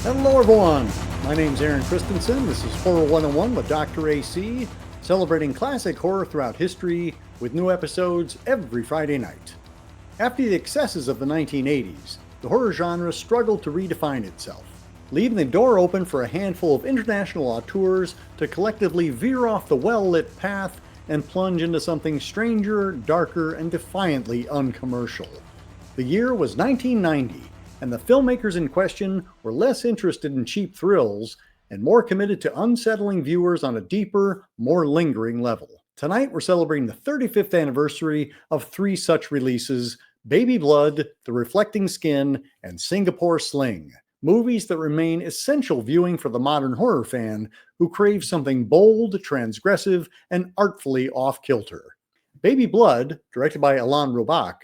Hello, everyone. My name's Aaron Christensen. This is Horror 101 with Dr. AC, celebrating classic horror throughout history with new episodes every Friday night. After the excesses of the 1980s, the horror genre struggled to redefine itself, leaving the door open for a handful of international auteurs to collectively veer off the well-lit path and plunge into something stranger, darker, and defiantly uncommercial. The year was 1990, and the filmmakers in question were less interested in cheap thrills and more committed to unsettling viewers on a deeper, more lingering level. Tonight, we're celebrating the 35th anniversary of three such releases: Baby Blood, The Reflecting Skin, and Singapore Sling. Movies that remain essential viewing for the modern horror fan who craves something bold, transgressive, and artfully off-kilter. Baby Blood, directed by Alain Robak,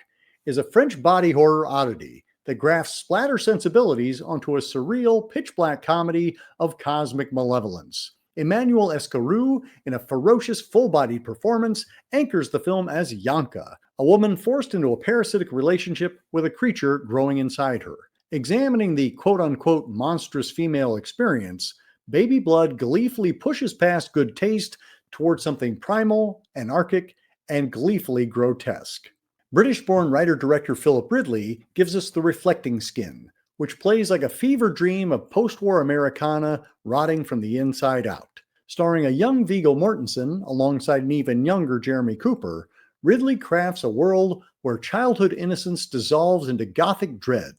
is a French body horror oddity that grafts splatter sensibilities onto a surreal, pitch-black comedy of cosmic malevolence. Emmanuelle Escourrou, in a ferocious, full-bodied performance, anchors the film as Yanka, a woman forced into a parasitic relationship with a creature growing inside her. Examining the quote-unquote monstrous female experience, Baby Blood gleefully pushes past good taste towards something primal, anarchic, and gleefully grotesque. British-born writer-director Philip Ridley gives us The Reflecting Skin, which plays like a fever dream of post-war Americana rotting from the inside out. Starring a young Viggo Mortensen alongside an even younger Jeremy Cooper, Ridley crafts a world where childhood innocence dissolves into gothic dread,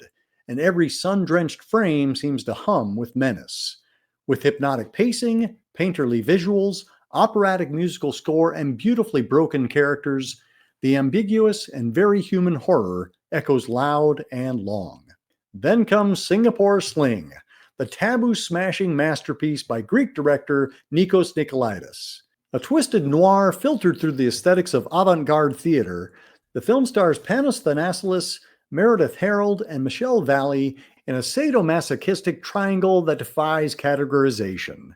and every sun-drenched frame seems to hum with menace. With hypnotic pacing, painterly visuals, operatic musical score, and beautifully broken characters, the ambiguous and very human horror echoes loud and long. Then comes Singapore Sling, the taboo-smashing masterpiece by Greek director Nikos Nikolaidis. A twisted noir filtered through the aesthetics of avant-garde theater, the film stars Panos Thanassilis, Meredith Harold, and Michelle Valley in a sadomasochistic triangle that defies categorization.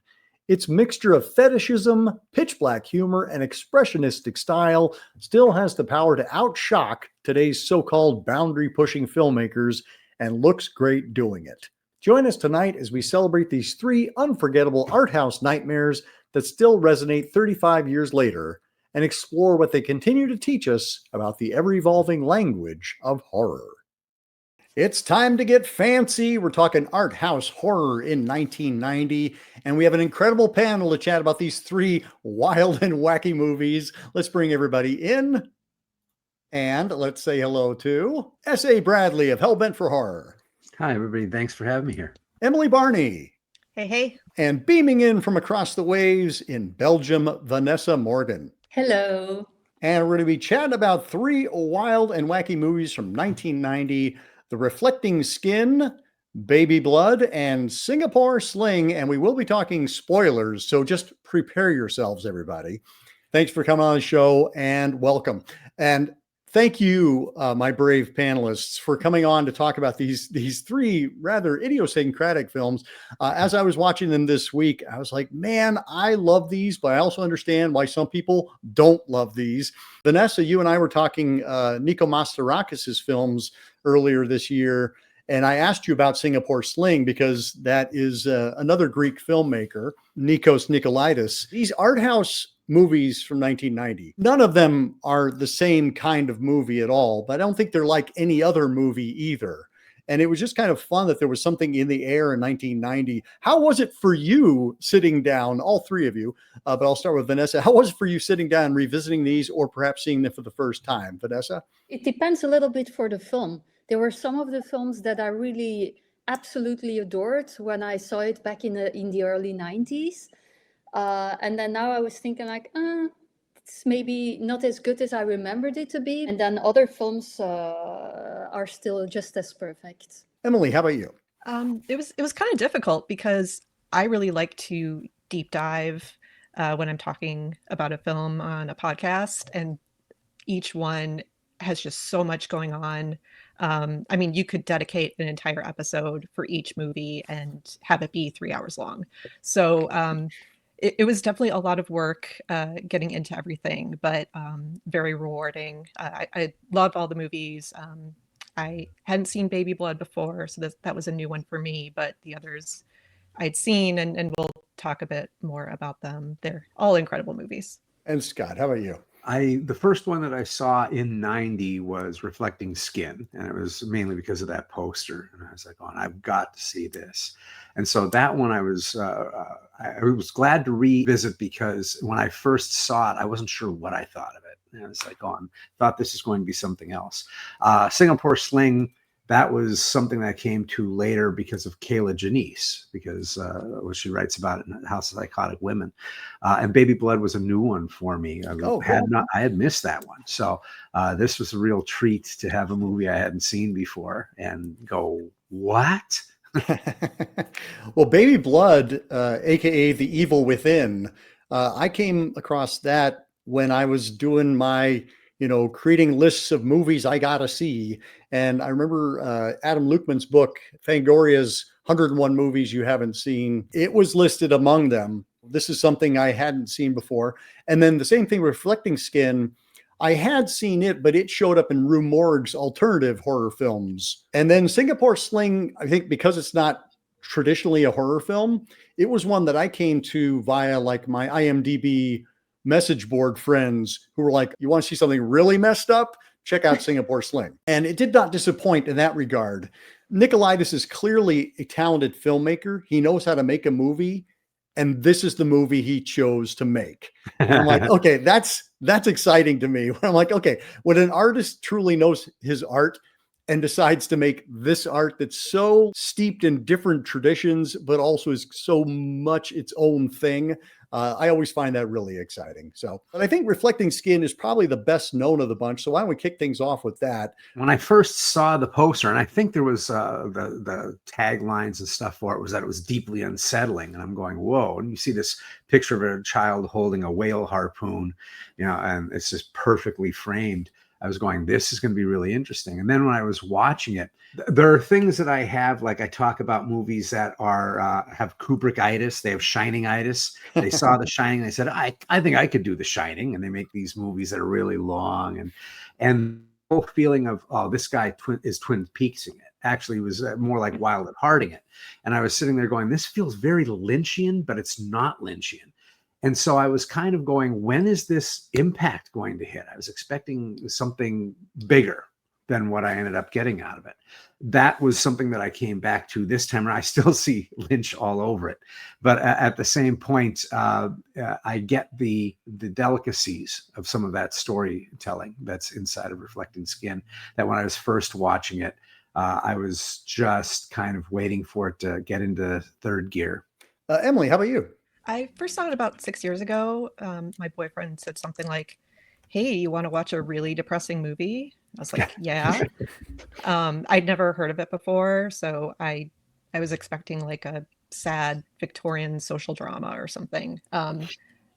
Its mixture of fetishism, pitch-black humor, and expressionistic style still has the power to outshock today's so-called boundary-pushing filmmakers and looks great doing it. Join us tonight as we celebrate these three unforgettable art house nightmares that still resonate 35 years later and explore what they continue to teach us about the ever-evolving language of horror. It's time to get fancy. We're talking art house horror in 1990, and we have an incredible panel to chat about these three wild and wacky movies. Let's bring everybody in, and let's say hello to S.A. Bradley of Hellbent for Horror. Hi, everybody. Thanks for having me here. Emily Barney. Hey, hey. And beaming in from across the waves in Belgium, Vanessa Morgan. Hello. And we're going to be chatting about three wild and wacky movies from 1990. The Reflecting Skin, Baby Blood, and Singapore Sling. And we will be talking spoilers, so just prepare yourselves, everybody. Thanks for coming on the show, and welcome. And thank you, my brave panelists, for coming on to talk about these three rather idiosyncratic films. As I was watching them this week, I was like, man, I love these, but I also understand why some people don't love these. Vanessa, you and I were talking Nikos Mastorakis' films earlier this year, and I asked you about Singapore Sling because that is another Greek filmmaker, Nikos Nikolaidis. These art house movies from 1990, none of them are the same kind of movie at all, but I don't think they're like any other movie either. And it was just kind of fun that there was something in the air in 1990. How was it for you sitting down, all three of you, but I'll start with Vanessa. How was it for you sitting down, revisiting these, or perhaps seeing them for the first time? Vanessa? It depends a little bit for the film. There were some of the films that I really absolutely adored when I saw it back in the early 90s. And then now I was thinking like, it's maybe not as good as I remembered it to be. And then other films are still just as perfect. Emily, how about you? It was kind of difficult because I really like to deep dive when I'm talking about a film on a podcast, and each one has just so much going on. I mean, you could dedicate an entire episode for each movie and have it be 3 hours long. So it was definitely a lot of work getting into everything, but very rewarding. I love all the movies. I hadn't seen Baby Blood before, so that was a new one for me, but the others I'd seen, and we'll talk a bit more about them. They're all incredible movies. And Scott, how about you? The first one that I saw in '90 was Reflecting Skin, and it was mainly because of that poster. And I was like, "Oh, I've got to see this." And so that one I was glad to revisit, because when I first saw it, I wasn't sure what I thought of it. And I was like, "Oh, I thought this is going to be something else." Singapore Sling. That was something that I came to later because of Kayla Janice, because what she writes about it in House of Psychotic Women. And Baby Blood was a new one for me. I had missed that one. So this was a real treat to have a movie I hadn't seen before and go, what? Well, Baby Blood, aka The Evil Within, I came across that when I was doing my creating lists of movies I gotta see. And I remember Adam Lukeman's book, Fangoria's 101 Movies You Haven't Seen. It was listed among them. This is something I hadn't seen before. And then the same thing, Reflecting Skin. I had seen it, but it showed up in Rue Morgue's alternative horror films. And then Singapore Sling, I think because it's not traditionally a horror film, it was one that I came to via like my IMDb message board friends who were like, you want to see something really messed up? Check out Singapore Sling. And it did not disappoint in that regard. Nikolaidis is clearly a talented filmmaker. He knows how to make a movie, and this is the movie he chose to make. And I'm like, okay, that's exciting to me. I'm like, okay, when an artist truly knows his art and decides to make this art that's so steeped in different traditions, but also is so much its own thing, I always find that really exciting. So, but I think Reflecting Skin is probably the best known of the bunch. So why don't we kick things off with that? When I first saw the poster, and I think there was the taglines and stuff for it, was that it was deeply unsettling. And I'm going, whoa. And you see this picture of a child holding a whale harpoon, and it's just perfectly framed. I was going, this is going to be really interesting. And then when I was watching it, there are things that I have, like I talk about movies that are have Kubrickitis, they have Shiningitis. They saw The Shining, they said, I think I could do The Shining. And they make these movies that are really long. And the whole feeling of, oh, this guy is Twin Peaksing it. Actually, was more like Wild at Hearting it. And I was sitting there going, this feels very Lynchian, but it's not Lynchian. And so I was kind of going, when is this impact going to hit? I was expecting something bigger than what I ended up getting out of it. That was something that I came back to this time, and I still see Lynch all over it. But at the same point, I get the delicacies of some of that storytelling that's inside of Reflecting Skin, that when I was first watching it, I was just kind of waiting for it to get into third gear. Emily, how about you? I first saw it about 6 years ago. My boyfriend said something like, hey, you want to watch a really depressing movie? I was like, yeah. I'd never heard of it before, so I was expecting like a sad Victorian social drama or something.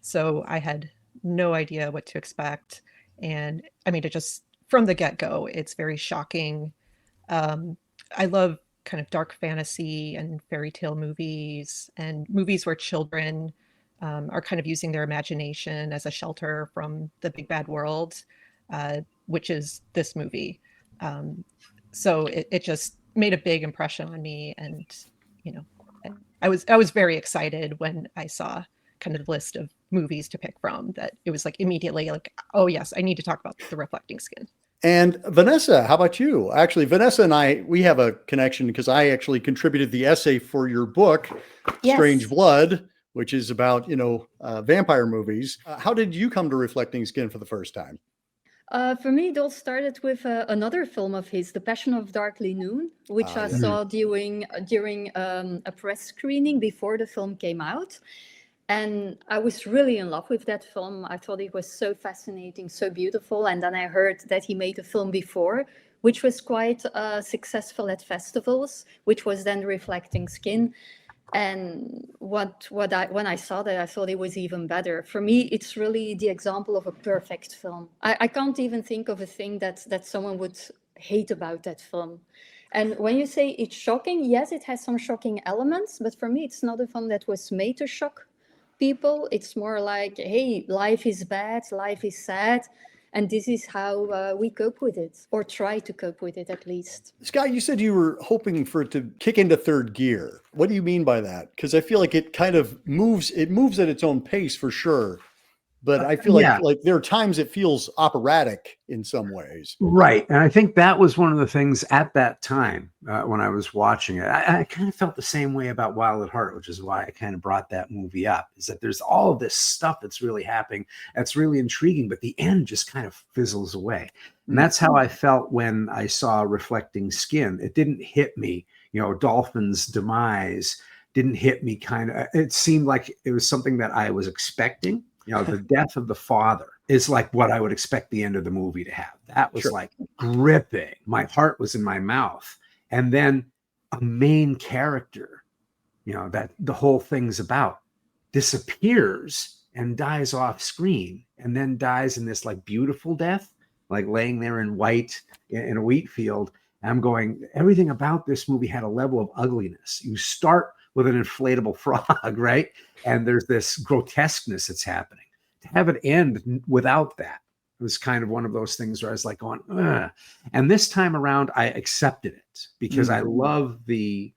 So I had no idea what to expect. And I mean, it just, from the get-go, it's very shocking. I love kind of dark fantasy and fairy tale movies, and movies where children are kind of using their imagination as a shelter from the big bad world, which is this movie. So it just made a big impression on me, and I was very excited when I saw kind of the list of movies to pick from, that it was like immediately like, oh yes, I need to talk about The Reflecting Skin. And Vanessa, how about you? Actually, Vanessa and I, we have a connection because I actually contributed the essay for your book, Yes. Strange Blood, which is about, vampire movies. How did you come to Reflecting Skin for the first time? For me, it all started with another film of his, The Passion of Darkly Noon, which I saw during a press screening before the film came out. And I was really in love with that film. I thought it was so fascinating, so beautiful. And then I heard that he made a film before, which was quite successful at festivals, which was then Reflecting Skin. And when I saw that, I thought it was even better. For me, it's really the example of a perfect film. I can't even think of a thing that someone would hate about that film. And when you say it's shocking, yes, it has some shocking elements, but for me, it's not a film that was made to shock people. It's more like, hey, life is bad, life is sad, And this is how we cope with it, or try to cope with it at least. Scott, you said you were hoping for it to kick into third gear. What do you mean by that? Because I feel like it kind of moves at its own pace for sure. But I feel like there are times it feels operatic in some ways. Right. And I think that was one of the things at that time when I was watching it. I kind of felt the same way about Wild at Heart, which is why I kind of brought that movie up, is that there's all of this stuff that's really happening. That's really intriguing, but the end just kind of fizzles away. And that's how I felt when I saw Reflecting Skin. It didn't hit me, Dolphin's demise didn't hit me it seemed like it was something that I was expecting. The death of the father is like what I would expect the end of the movie to have. That was like gripping. My heart was in my mouth. And then a main character, that the whole thing's about, disappears and dies off screen, and then dies in this like beautiful death, like laying there in white in a wheat field. And I'm going, everything about this movie had a level of ugliness. You start with an inflatable frog, right? And there's this grotesqueness that's happening. To have it end without that, it was kind of one of those things where I was like going, ugh. And this time around, I accepted it because I love the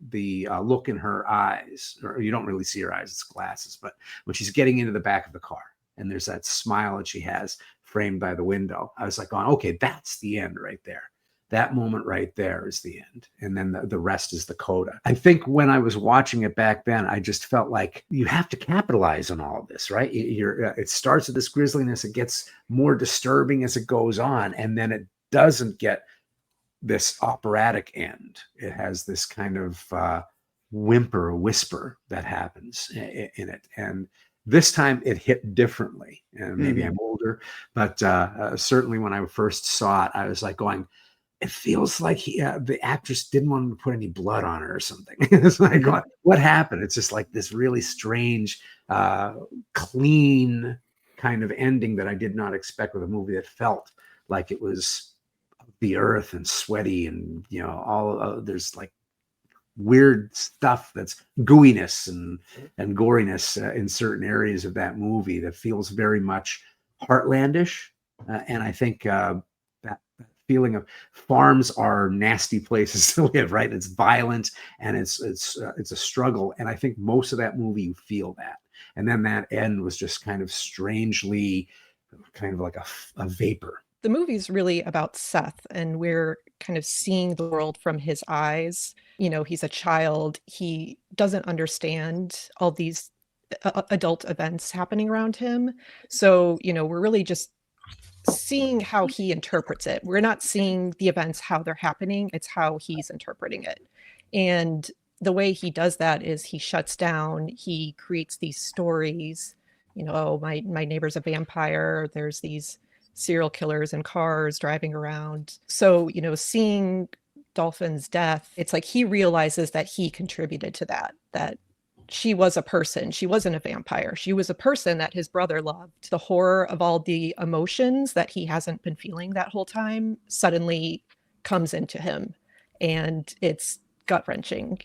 look in her eyes. Or you don't really see her eyes, it's glasses, but when she's getting into the back of the car and there's that smile that she has framed by the window, I was like going, okay, that's the end right there. That moment right there is the end. And then the rest is the coda. I think when I was watching it back then, I just felt like you have to capitalize on all of this, right? It starts with this grisliness. It gets more disturbing as it goes on. And then it doesn't get this operatic end. It has this kind of whisper that happens in it. And this time it hit differently. And maybe I'm older, but certainly when I first saw it, I was like going, it feels like the actress didn't want to put any blood on her or something. It's like, what happened? It's just like this really strange, clean kind of ending that I did not expect with a movie that felt like it was the earth and sweaty and, there's like weird stuff that's gooiness and goriness in certain areas of that movie that feels very much heartlandish. And I think that feeling of farms are nasty places to live, right? It's violent and it's a struggle. And I think most of that movie, you feel that. And then that end was just kind of strangely kind of like a vapor. The movie's really about Seth, and we're kind of seeing the world from his eyes. He's a child. He doesn't understand all these adult events happening around him. So, we're really just seeing how he interprets it. We're not seeing the events how they're happening. It's how he's interpreting it. And the way he does that is he shuts down. He creates these stories. Oh, my neighbor's a vampire. There's these serial killers in cars driving around. So, seeing Dolphin's death, it's like he realizes that he contributed to that she was a person. She wasn't a vampire. She was a person that his brother loved. The horror of all the emotions that he hasn't been feeling that whole time suddenly comes into him. And it's gut-wrenching.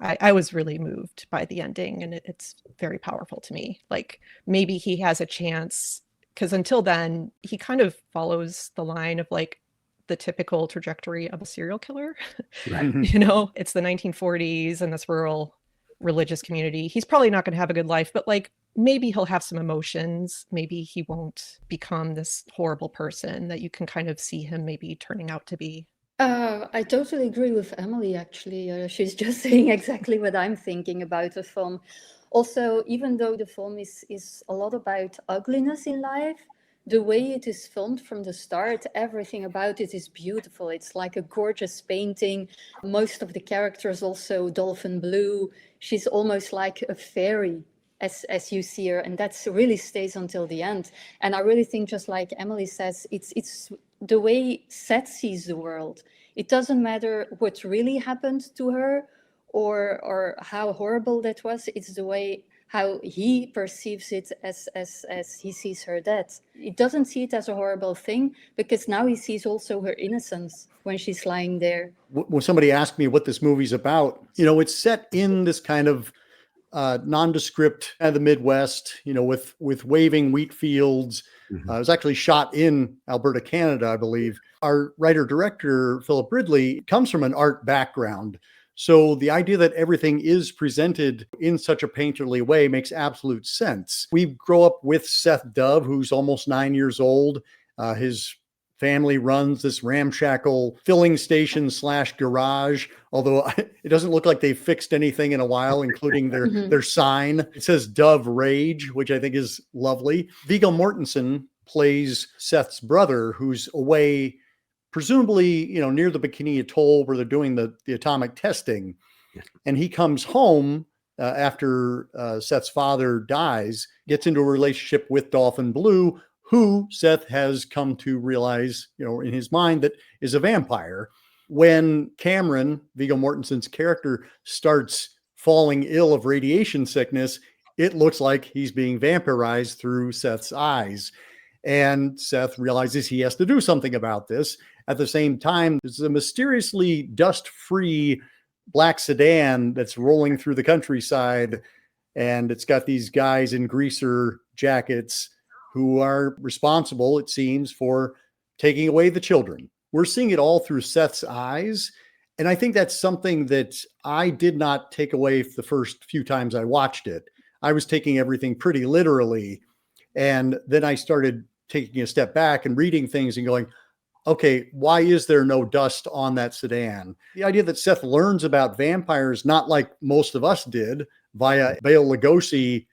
I was really moved by the ending, and it's very powerful to me. Like, maybe he has a chance, because until then, he kind of follows the line of like the typical trajectory of a serial killer. Right. It's the 1940s and this rural religious community. He's probably not going to have a good life, but like maybe he'll have some emotions. Maybe he won't become this horrible person that you can kind of see him maybe turning out to be. I totally agree with Emily, actually. She's just saying exactly what I'm thinking about the film. Also, even though the film is a lot about ugliness in life, the way it is filmed from the start, everything about it is beautiful. It's like a gorgeous painting. Most of the characters also dolphin blue. She's almost like a fairy as you see her, and that really stays until the end. And I really think, just like Emily says, it's the way Seth sees the world. It doesn't matter what really happened to her or how horrible that was. It's the way how he perceives it as he sees her death. He doesn't see it as a horrible thing, because now he sees also her innocence when she's lying there. When somebody asked me what this movie's about, it's set in this kind of nondescript kind of the Midwest, with waving wheat fields. Mhm. It was actually shot in Alberta, Canada, I believe. Our writer-director, Philip Ridley, comes from an art background. So the idea that everything is presented in such a painterly way makes absolute sense. We grow up with Seth Dove, who's almost 9 years old. His family runs this ramshackle filling station / garage, although it doesn't look like they've fixed anything in a while, including their sign. It says Dove Rage, which I think is lovely. Viggo Mortensen plays Seth's brother, who's away, presumably, near the Bikini Atoll where they're doing the atomic testing. Yeah. And he comes home after Seth's father dies, gets into a relationship with Dolphin Blue, who Seth has come to realize, in his mind, that is a vampire. When Cameron, Viggo Mortensen's character, starts falling ill of radiation sickness, it looks like he's being vampirized through Seth's eyes. And Seth realizes he has to do something about this. At the same time, there's a mysteriously dust-free black sedan that's rolling through the countryside, and it's got these guys in greaser jackets who are responsible, it seems, for taking away the children. We're seeing it all through Seth's eyes. And I think that's something that I did not take away the first few times I watched it. I was taking everything pretty literally. And then I started taking a step back and reading things and going, okay, why is there no dust on that sedan? The idea that Seth learns about vampires, not like most of us did, via Bela Lugosi,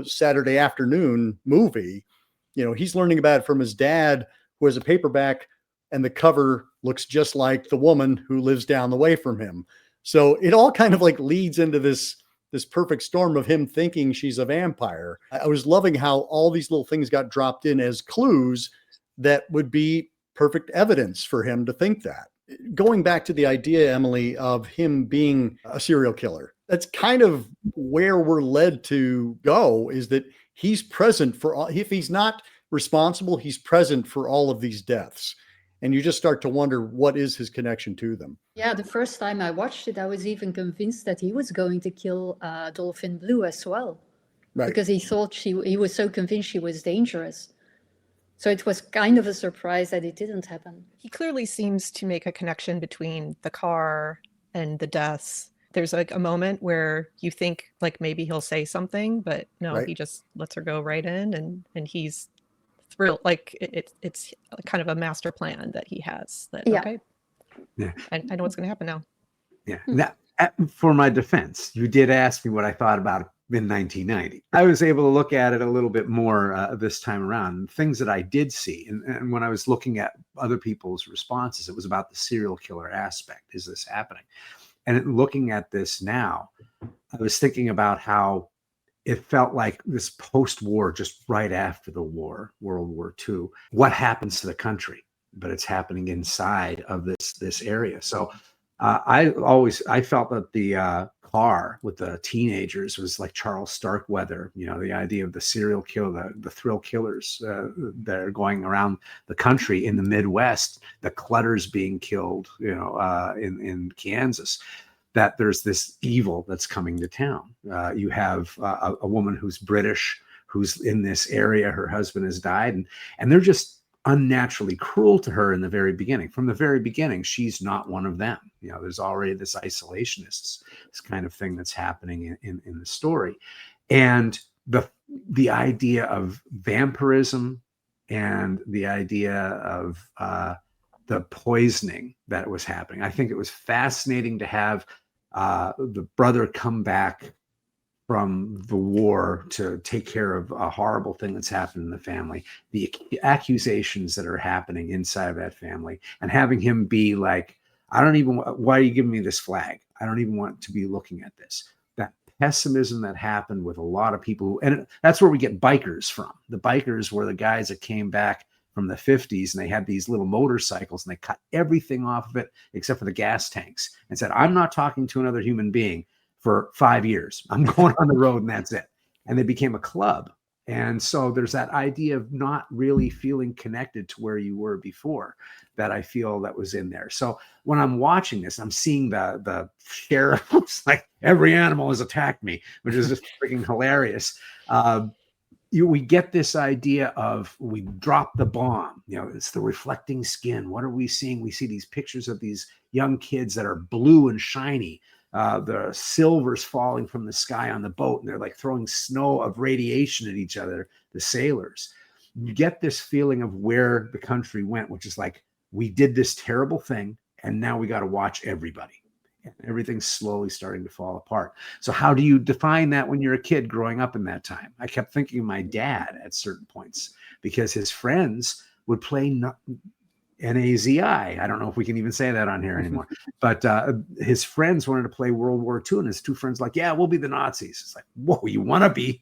Saturday afternoon movie. He's learning about it from his dad, who has a paperback, and the cover looks just like the woman who lives down the way from him. So it all kind of like leads into this perfect storm of him thinking she's a vampire. I was loving how all these little things got dropped in as clues that would be perfect evidence for him to think that. Going back to the idea, Emily, of him being a serial killer, that's kind of where we're led to go, is that he's present for all. If he's not responsible, he's present for all of these deaths. And you just start to wonder, what is his connection to them? Yeah, the first time I watched it, I was even convinced that he was going to kill Dolphin Blue as well. Right. Because he thought he was so convinced she was dangerous. So it was kind of a surprise that it didn't happen. He clearly seems to make a connection between the car and the deaths. There's like a moment where you think like maybe he'll say something, but no, right. He just lets her go right in, and he's thrilled. Like it's kind of a master plan that he has. That okay, yeah, I know what's going to happen now. Yeah. Now, for my defense, you did ask me what I thought about it in 1990. I was able to look at it a little bit more this time around. Things that I did see, and when I was looking at other people's responses, it was about the serial killer aspect. Is this happening? And looking at this now, I was thinking about how it felt like this post-war, just right after the war, World War II, what happens to the country, but it's happening inside of this area. So I felt that the car with the teenagers was like Charles Starkweather, the idea of the serial killer, the thrill killers that are going around the country in the Midwest, the clutters being killed, in Kansas, that there's this evil that's coming to town. You have a woman who's British, who's in this area, her husband has died, and they're just unnaturally cruel to her in the very beginning. From the very beginning, she's not one of them. There's already this isolationists, this kind of thing that's happening in the story. And the idea of vampirism and the idea of the poisoning that was happening. I think it was fascinating to have the brother come back from the war to take care of a horrible thing that's happened in the family, the accusations that are happening inside of that family, and having him be like, why are you giving me this flag? I don't even want to be looking at this. That pessimism that happened with a lot of people, and that's where we get bikers from. The bikers were the guys that came back from the 50s, and they had these little motorcycles, and they cut everything off of it except for the gas tanks and said, I'm not talking to another human being for 5 years. I'm going on the road, and that's it. And they became a club. And so there's that idea of not really feeling connected to where you were before that I feel that was in there. So when I'm watching this, I'm seeing the sheriff. It's like every animal has attacked me, which is just freaking hilarious. We get this idea of we drop the bomb. It's the reflecting skin. What are we seeing? We see these pictures of these young kids that are blue and shiny. The silver's falling from the sky on the boat, and they're like throwing snow of radiation at each other, the sailors. You get this feeling of where the country went, which is like, we did this terrible thing, and now we got to watch everybody. Everything's slowly starting to fall apart. So how do you define that when you're a kid growing up in that time? I kept thinking of my dad at certain points because his friends would play Nazi. I don't know if we can even say that on here anymore. But his friends wanted to play World War II, and his two friends like, yeah, we'll be the Nazis. It's like, whoa, you want to be?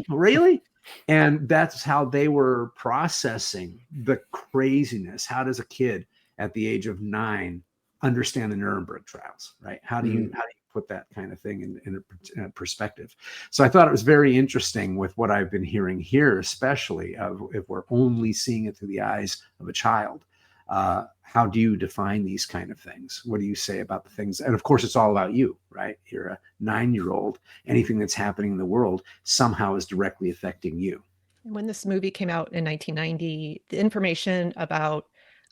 Really? And that's how they were processing the craziness. How does a kid at the age of 9 understand the Nuremberg trials, right? How do you put that kind of thing in a perspective? So I thought it was very interesting with what I've been hearing here, especially if we're only seeing it through the eyes of a child. How do you define these kind of things? What do you say about the things? And of course, it's all about you, right? You're a 9-year-old. Anything that's happening in the world somehow is directly affecting you. When this movie came out in 1990, the information about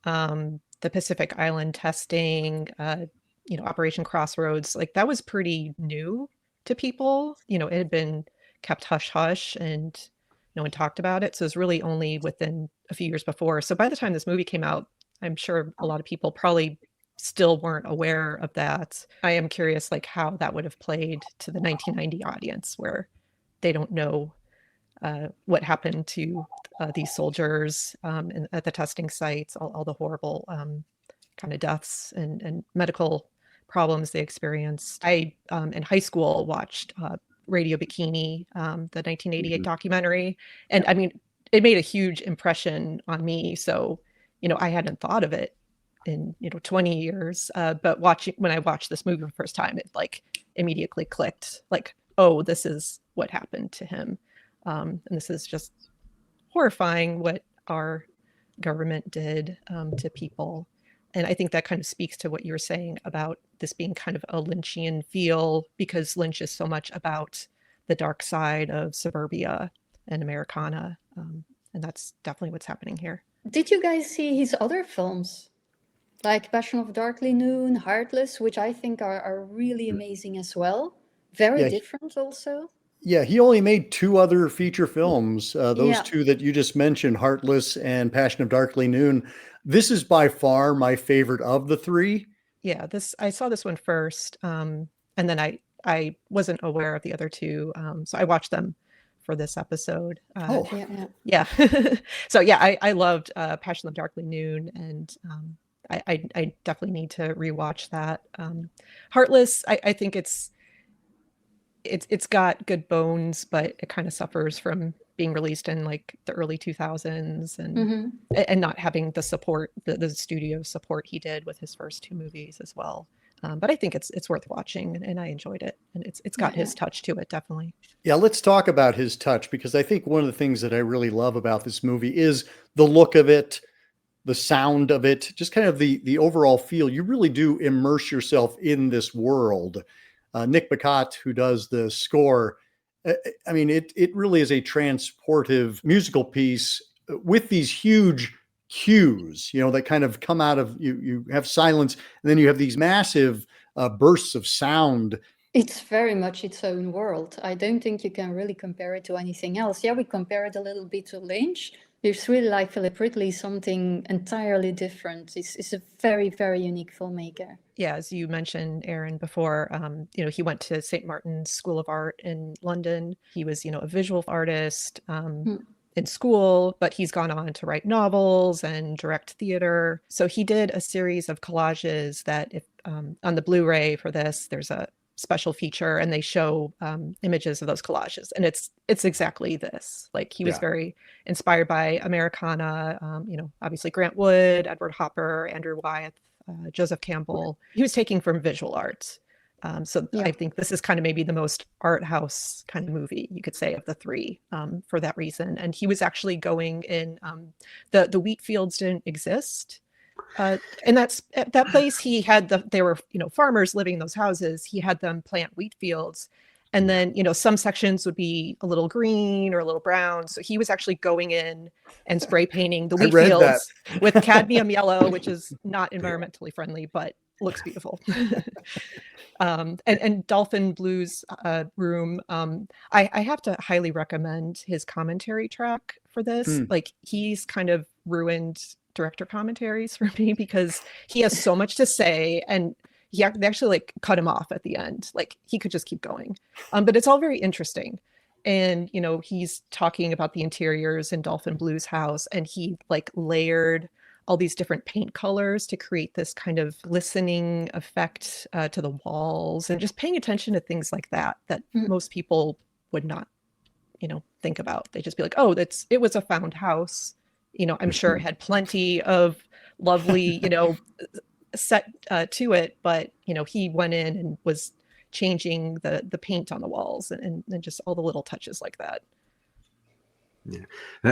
the Pacific Island testing, Operation Crossroads, like that was pretty new to people. It had been kept hush hush and no one talked about it. So it was really only within a few years before. So by the time this movie came out, I'm sure a lot of people probably still weren't aware of that. I am curious, like how that would have played to the 1990 audience where they don't know what happened to these soldiers at the testing sites, all the horrible kind of deaths and medical problems they experienced. I, in high school, watched Radio Bikini, the 1988 documentary. And I mean, it made a huge impression on me. So, I hadn't thought of it in, 20 years. But when I watched this movie for the first time, it like immediately clicked like, oh, this is what happened to him. And this is just horrifying what our government did to people. And I think that kind of speaks to what you were saying about this being kind of a Lynchian feel, because Lynch is so much about the dark side of suburbia and Americana. And that's definitely what's happening here. Did you guys see his other films? Like Passion of Darkly Noon, Heartless, which I think are really amazing as well. Very different also. Yeah, he only made 2 other feature films. Those 2 that you just mentioned, Heartless and Passion of Darkly Noon. This is by far my favorite of the 3. Yeah, I saw this one first, and then I wasn't aware of the other 2, so I watched them for this episode. Yeah. So yeah, I loved Passion of Darkly Noon, and I definitely need to rewatch that. Heartless, I think it's got good bones, but it kind of suffers from being released in like the early 2000s and not having the support, the studio support he did with his first 2 movies as well. But I think it's worth watching, and I enjoyed it, and it's got his touch to it, definitely. Yeah, let's talk about his touch, because I think one of the things that I really love about this movie is the look of it, the sound of it, just kind of the overall feel. You really do immerse yourself in this world. Nick Bacot, who does the score, I mean, it really is a transportive musical piece with these huge cues, that kind of come out of you have silence, and then you have these massive bursts of sound. It's very much its own world. I don't think you can really compare it to anything else. Yeah, we compare it a little bit to Lynch. It's really like Philip Ridley, something entirely different. It's a very, very unique filmmaker. Yeah, as you mentioned, Aaron, before, he went to St. Martin's School of Art in London. He was, a visual artist in school, but he's gone on to write novels and direct theater. So he did a series of collages that, if on the Blu-ray for this, there's a special feature, and they show images of those collages, and it's exactly this. Like, he was very inspired by Americana, obviously Grant Wood, Edward Hopper, Andrew Wyeth, Joseph Campbell. He was taking from visual arts, So Yeah. I think this is kind of maybe the most art house kind of movie you could say of the three, for that reason. And he was actually going in, the wheat fields didn't exist. And that's at that place he had they were, farmers living in those houses. He had them plant wheat fields. And then, some sections would be a little green or a little brown. So he was actually going in and spray painting the I wheat read fields that. with cadmium yellow, which is not environmentally friendly, but looks beautiful. And Dolphin Blues room. I have to highly recommend his commentary track for this. Like, he's kind of ruined director commentaries for me because he has so much to say, and they actually like cut him off at the end. Like, he could just keep going. But it's all very interesting. And, he's talking about the interiors in Dolphin Blue's house, and he like layered all these different paint colors to create this kind of glistening effect to the walls, and just paying attention to things like that most people would not, think about. They just be like, oh, it was a found house. I'm sure it had plenty of lovely, set to it, but he went in and was changing the paint on the walls and just all the little touches like that. Yeah,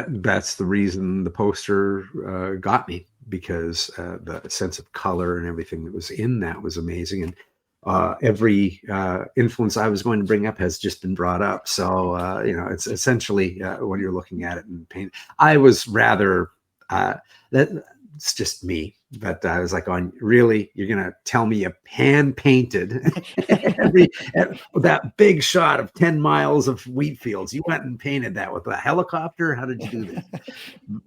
that's the reason the poster got me, because the sense of color and everything that was in that was amazing. And every influence I was going to bring up has just been brought up. So, it's essentially when you're looking at it in paint. I was rather, it's just me, but I was like, really? You're going to tell me you hand painted that big shot of 10 miles of wheat fields? You went and painted that with a helicopter? How did you do this?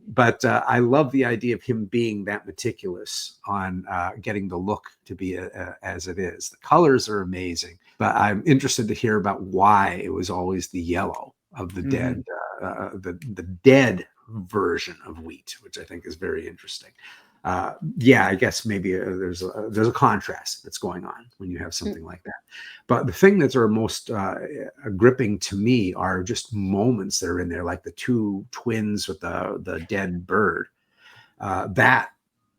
But I love the idea of him being that meticulous on getting the look to be as it is. The colors are amazing, but I'm interested to hear about why it was always the yellow of the dead, the dead version of wheat, which I think is very interesting. I guess maybe there's a contrast that's going on when you have something like that. But the thing that's most gripping to me are just moments that are in there, like the two twins with the dead bird. That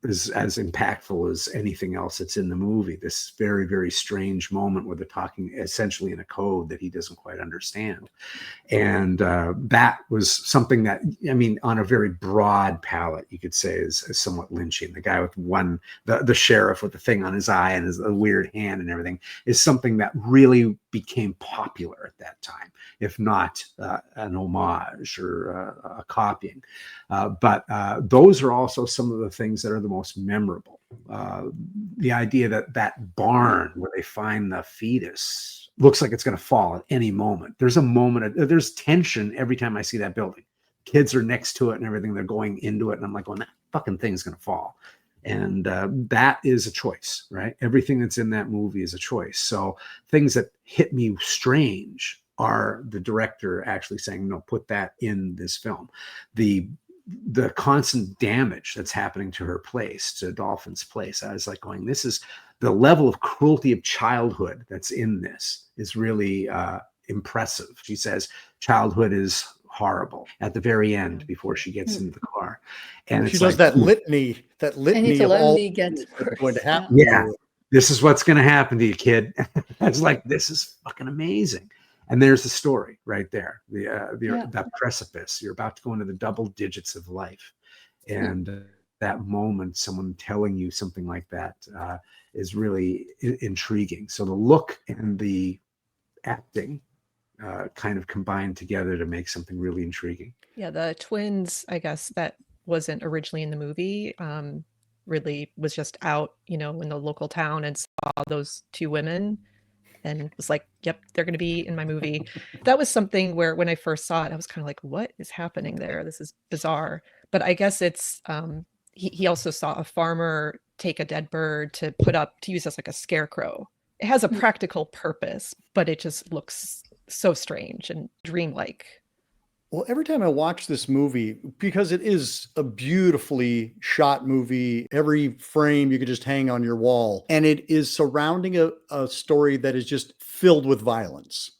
is as impactful as anything else that's in the movie. This very, very strange moment where they're talking essentially in a code that he doesn't quite understand. And that was something that, on a very broad palette, you could say is somewhat lynching. The guy with the sheriff with the thing on his eye and his weird hand and everything is something that really became popular at that time, if not an homage or a copying. But those are also some of the things that are the most memorable. The idea that barn where they find the fetus looks like it's going to fall at any moment. There's a moment, there's tension every time I see that building. Kids are next to it and everything. They're going into it. And I'm like, that fucking thing's going to fall. And that is a choice, right? Everything that's in that movie is a choice. So things that hit me strange are the director actually saying, no, put that in this film. The constant damage that's happening to her place, to Dolphin's place. I was like going, this is the level of cruelty of childhood that's in this is really impressive. She says childhood is horrible at the very end before she gets into the car. And she does that litany and it'll of all only get worse. going to happen. Yeah. This is what's going to happen to you, kid. I was like, this is fucking amazing. And there's the story right there. That precipice. You're about to go into the double digits of life. And that moment, someone telling you something like that is really intriguing. So the look and the acting kind of combined together to make something really intriguing. Yeah, the twins, I guess that wasn't originally in the movie. Ridley was just out, in the local town and saw those two women and was like, yep, they're going to be in my movie. That was something where when I first saw it, I was kind of like, what is happening there? This is bizarre. But I guess it's, he also saw a farmer take a dead bird to use as like a scarecrow. It has a practical purpose, but it just looks so strange and dreamlike. Well, every time I watch this movie, because it is a beautifully shot movie, every frame you could just hang on your wall, and it is surrounding a story that is just filled with violence.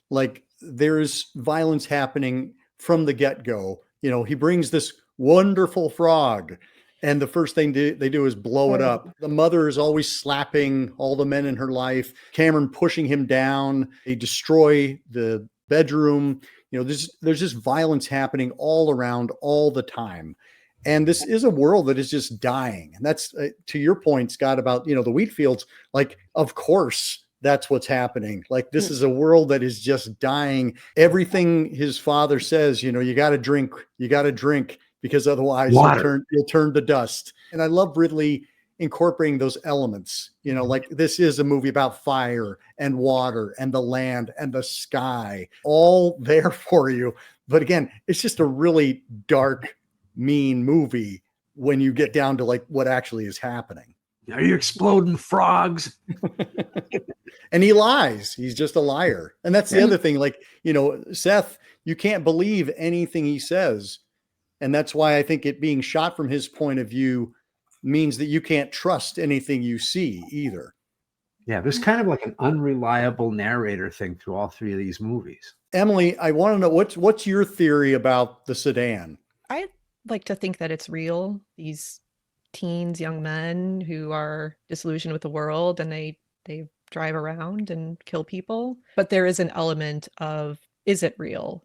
Like, there's violence happening from the get-go. He brings this wonderful frog, And the first thing they do is blow it up. The mother is always slapping all the men in her life. Cameron pushing him down. They destroy the bedroom. There's just violence happening all around all the time. And this is a world that is just dying. And that's to your point, Scott, about, the wheat fields. Like, of course, that's what's happening. Like, this is a world that is just dying. Everything his father says, you got to drink, because otherwise you'll turn to dust. And I love Ridley incorporating those elements, like this is a movie about fire and water and the land and the sky, all there for you. But again, it's just a really dark, mean movie when you get down to like what actually is happening. Are you exploding frogs? And he lies. He's just a liar. And that's the other thing. Like, Seth, you can't believe anything he says. And that's why I think it being shot from his point of view means that you can't trust anything you see either. Yeah, there's kind of like an unreliable narrator thing through all three of these movies. Emily, I want to know what's your theory about the sedan? I like to think that it's real. These teens, young men who are disillusioned with the world, and they drive around and kill people. But there is an element of, is it real?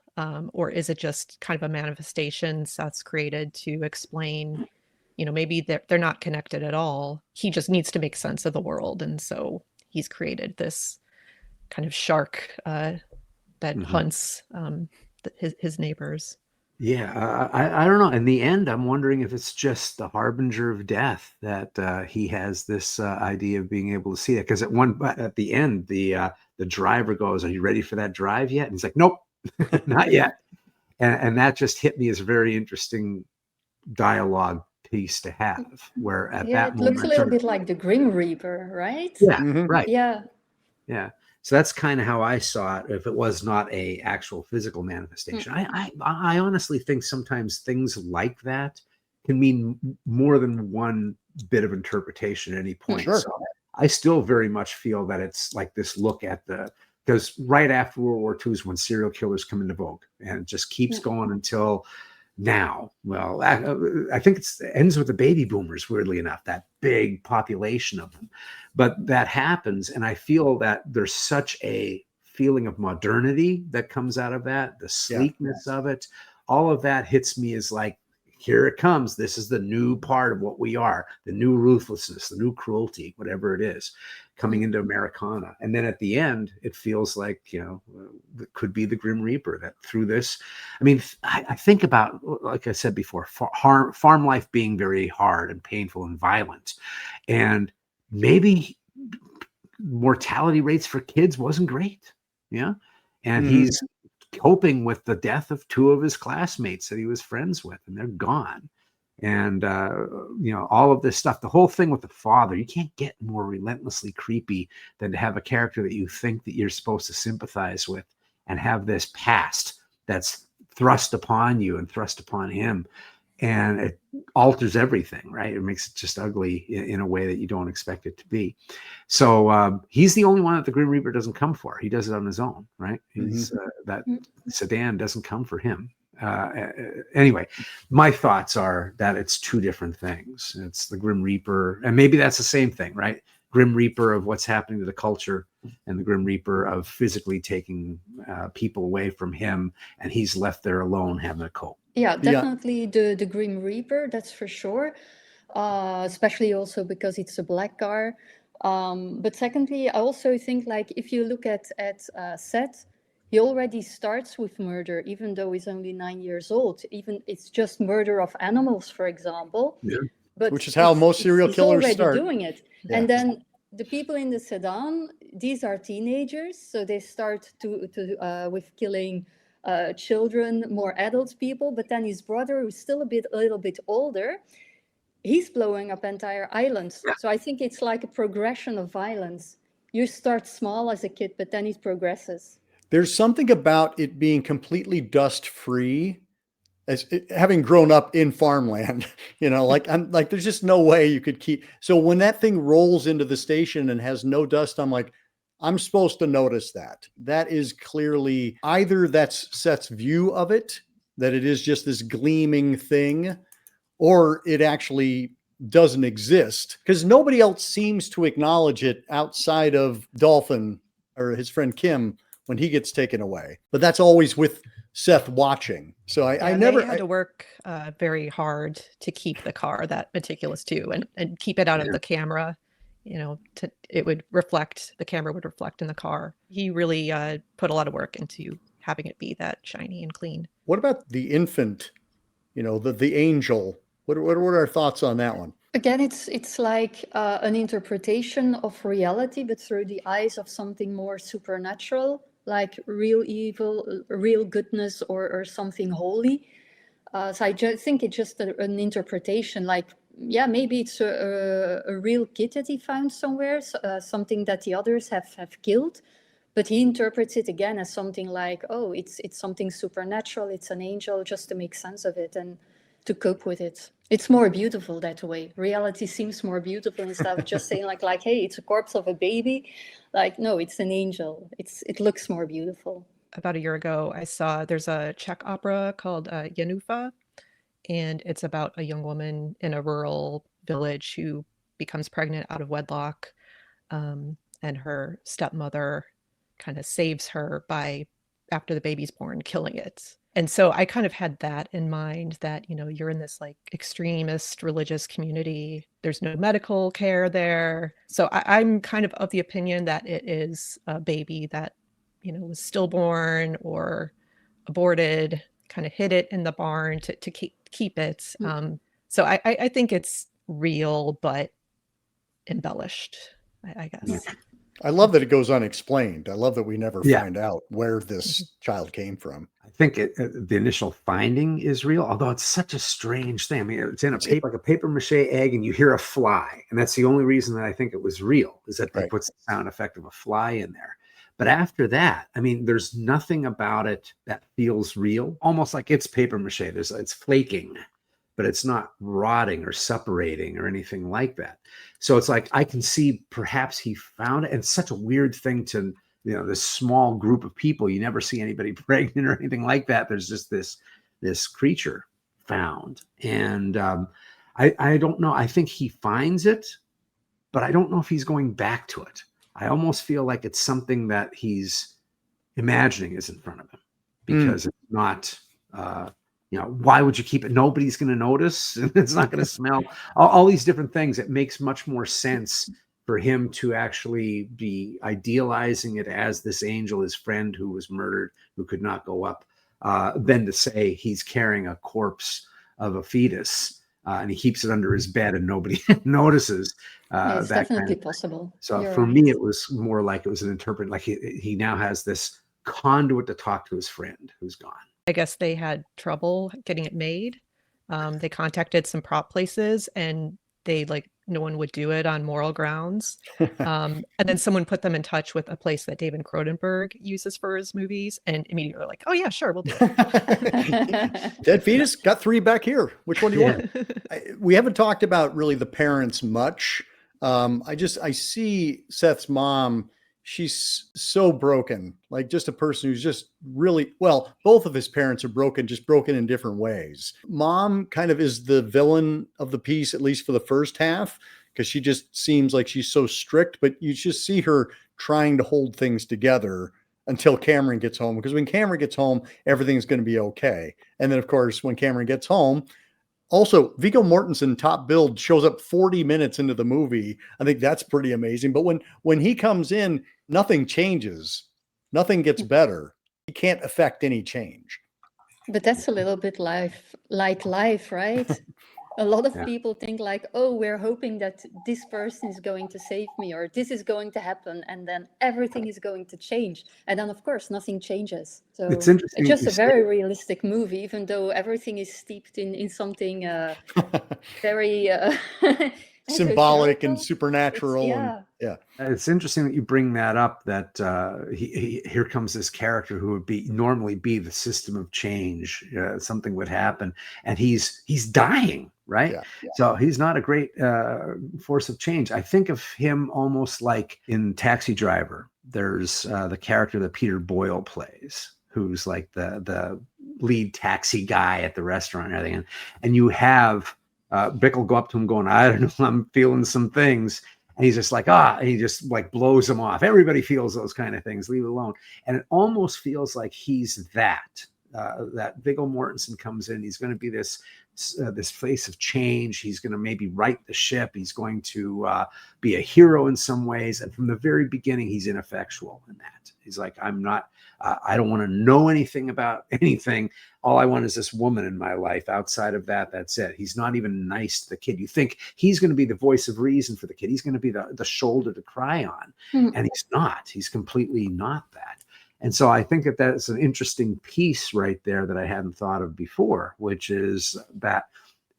Or is it just kind of a manifestation Seth's created to explain, maybe they're not connected at all. He just needs to make sense of the world. And so he's created this kind of shark that hunts his neighbors. Yeah, I don't know. In the end, I'm wondering if it's just the harbinger of death that he has this idea of being able to see that. Because at the end, the driver goes, "Are you ready for that drive yet?" And he's like, "Nope, not yet." And that just hit me as a very interesting dialogue piece to have. Where at that moment, it looks a little bit like the Grim Reaper, right? Yeah, right. Yeah. So that's kind of how I saw it. If it was not a actual physical manifestation, I honestly think sometimes things like that can mean more than one bit of interpretation at any point. Sure. So I still very much feel that it's like this look at because right after World War II is when serial killers come into vogue, and it just keeps going until now. Well, I think it ends with the baby boomers, weirdly enough, that big population of them. But that happens, and I feel that there's such a feeling of modernity that comes out of that, the sleekness of it. All of that hits me as like, here it comes. This is the new part of what we are, the new ruthlessness, the new cruelty, whatever it is, coming into Americana. And then at the end, it feels like, it could be the Grim Reaper that through this. I mean, I think about, like I said before, farm life being very hard and painful and violent. And maybe mortality rates for kids wasn't great. Yeah. And he's coping with the death of two of his classmates that he was friends with, and they're gone. And, all of this stuff, the whole thing with the father, you can't get more relentlessly creepy than to have a character that you think that you're supposed to sympathize with and have this past that's thrust upon you and thrust upon him. And it alters everything, right? It makes it just ugly in a way that you don't expect it to be. So he's the only one that the Grim Reaper doesn't come for. He does it on his own, right? He's that sedan doesn't come for him. Anyway, my thoughts are that it's two different things. It's the Grim Reaper, and maybe that's the same thing, right? Grim Reaper of what's happening to the culture, and the Grim Reaper of physically taking people away from him, and he's left there alone having a cope. Yeah, definitely the Grim Reaper, that's for sure. Especially also because it's a black car. But secondly, I also think like if you look at Seth, he already starts with murder, even though he's only 9 years old. Even it's just murder of animals, for example. Yeah. But which is how most serial killers already start. Doing it. Yeah. And then the people in the sedan, these are teenagers, so they start with killing children, more adult people. But then his brother, who's still a little bit older, he's blowing up entire islands. Yeah. So I think it's like a progression of violence. You start small as a kid, but then it progresses. There's something about it being completely dust-free, having grown up in farmland, there's just no way you could keep. So when that thing rolls into the station and has no dust, I'm like, I'm supposed to notice that. That is clearly either that's Seth's view of it, that it is just this gleaming thing, or it actually doesn't exist, because nobody else seems to acknowledge it outside of Dolphin or his friend Kim when he gets taken away. But that's always with Seth watching. So I never they had to work very hard to keep the car that meticulous too, and keep it out of the camera. You know, the camera would reflect in the car. He really put a lot of work into having it be that shiny and clean. What about the infant, the angel? What are our thoughts on that one? Again, it's like an interpretation of reality, but through the eyes of something more supernatural, like real evil, real goodness, or something holy. So I think it's just an interpretation. Like, yeah, maybe it's a real kid that he found somewhere, something that the others have killed. But he interprets it again as something like, oh, it's something supernatural, it's an angel, just to make sense of it and to cope with it. It's more beautiful that way. Reality seems more beautiful instead of just saying like, hey, it's a corpse of a baby. Like, no, it's an angel. It looks more beautiful. About a year ago, there's a Czech opera called Janufa, and it's about a young woman in a rural village who becomes pregnant out of wedlock, and her stepmother kind of saves her by, after the baby's born, killing it. And so I kind of had that in mind, that, you're in this like extremist religious community. There's no medical care there. So I'm kind of the opinion that it is a baby that, was stillborn or aborted, kind of hid it in the barn to keep it. So I think it's real, but embellished, I guess. I love that it goes unexplained. I love that we never find out where this child came from. I think the initial finding is real, although it's such a strange thing. I mean, it's in like a paper mache egg, and you hear a fly. And that's the only reason that I think it was real, is that they put the sound effect of a fly in there. But after that, I mean, there's nothing about it that feels real, almost like it's paper mache. It's flaking, but it's not rotting or separating or anything like that. So it's like, I can see perhaps he found it. And it's such a weird thing to, this small group of people, you never see anybody pregnant or anything like that. There's just this creature found. And I don't know. I think he finds it, but I don't know if he's going back to it. I almost feel like it's something that he's imagining is in front of him, because it's not, why would you keep it? Nobody's going to notice. It's not going to smell. All these different things. It makes much more sense for him to actually be idealizing it as this angel, his friend who was murdered, who could not go up, than to say he's carrying a corpse of a fetus and he keeps it under his bed and nobody notices. It's definitely possible. So for me, it was more like it was an interpret. Like he now has this conduit to talk to his friend who's gone. I guess they had trouble getting it made. They contacted some prop places, and no one would do it on moral grounds. And then someone put them in touch with a place that David Cronenberg uses for his movies, and immediately like, oh yeah, sure, we'll do it. Dead fetus, got 3 back here. Which one do you want? We haven't talked about really the parents much. I see Seth's mom. She's so broken, like just a person who's just really, well, both of his parents are broken, just broken in different ways. Mom kind of is the villain of the piece, at least for the first half, because she just seems like she's so strict, but you just see her trying to hold things together until Cameron gets home, because when Cameron gets home, everything's going to be okay. And then, of course, when Cameron gets home, also, Viggo Mortensen, top billed, shows up 40 minutes into the movie. I think that's pretty amazing. But when he comes in, nothing changes. Nothing gets better. He can't affect any change. But that's a little bit like life, right? A lot of people think like, oh, we're hoping that this person is going to save me, or this is going to happen, and then everything is going to change. And then, of course, nothing changes. So it's interesting. It's just a very realistic movie, even though everything is steeped in something very symbolic and supernatural. It's interesting that you bring that up, that here comes this character who would normally be the system of change. Something would happen and he's dying, right? So he's not a great force of change. I think of him almost like in Taxi Driver. There's the character that Peter Boyle plays, who's like the lead taxi guy at the restaurant and everything. And you have Bick will go up to him going, I don't know, I'm feeling some things. And he's just like, and he just like blows him off. Everybody feels those kind of things, leave it alone. And it almost feels like he's that Viggo Mortensen comes in. He's going to be this face of change. He's going to maybe right the ship. He's going to be a hero in some ways. And from the very beginning, he's ineffectual in that. He's like, I'm not, I don't want to know anything about anything. All I want is this woman in my life. Outside of that, that's it. He's not even nice to the kid. You think he's going to be the voice of reason for the kid. He's going to be the shoulder to cry on. And he's not. He's completely not that. And so I think that that's an interesting piece right there that I hadn't thought of before, which is that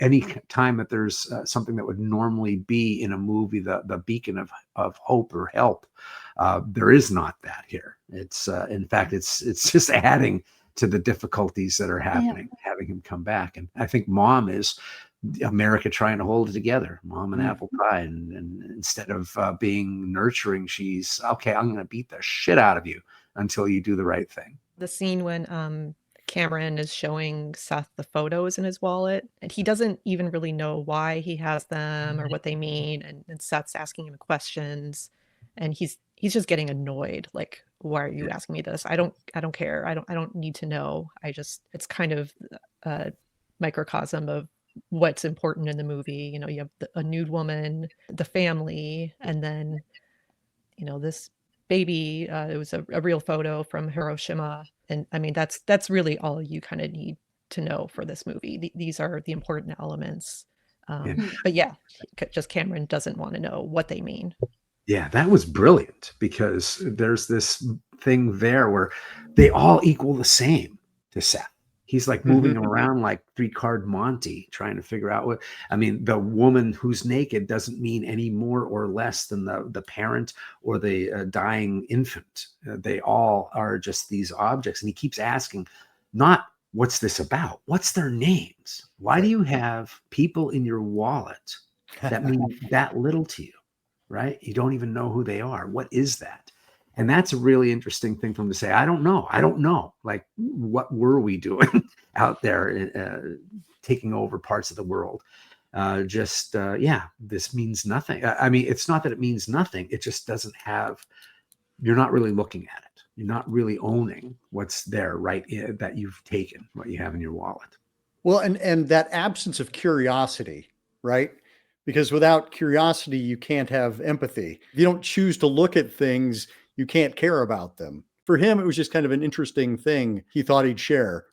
any time that there's something that would normally be in a movie, the beacon of hope or help, there is not that here. It's in fact, it's just adding to the difficulties that are happening, having him come back. And I think Mom is America trying to hold it together, Mom and apple pie. And instead of being nurturing, she's, okay, I'm going to beat the shit out of you until you do the right thing. The scene when Cameron is showing Seth the photos in his wallet, and he doesn't even really know why he has them or what they mean. And Seth's asking him questions, and he's just getting annoyed. Like, why are you asking me this? I don't care. I don't need to know. It's kind of a microcosm of what's important in the movie. You know, you have a nude woman, the family, and then, you know, this baby. It was a real photo from Hiroshima. And I mean, that's really all you kind of need to know for this movie. These are the important elements. But yeah, just Cameron doesn't want to know what they mean. Yeah, that was brilliant, because there's this thing there where they all equal the same to Seth. He's like moving around like 3-card Monty, trying to figure out what, I mean, the woman who's naked doesn't mean any more or less than the parent or the dying infant. They all are just these objects. And he keeps asking, not what's this about? What's their names? Why do you have people in your wallet that mean that little to you, right? You don't even know who they are. What is that? And that's a really interesting thing for him to say. I don't know. Like, what were we doing out there taking over parts of the world? This means nothing. I mean, it's not that it means nothing. It just doesn't have, you're not really looking at it. You're not really owning what's there, right? That you've taken, what you have in your wallet. Well, and that absence of curiosity, right? Because without curiosity, you can't have empathy. If you don't choose to look at things, you can't care about them. For him, it was just kind of an interesting thing he thought he'd share,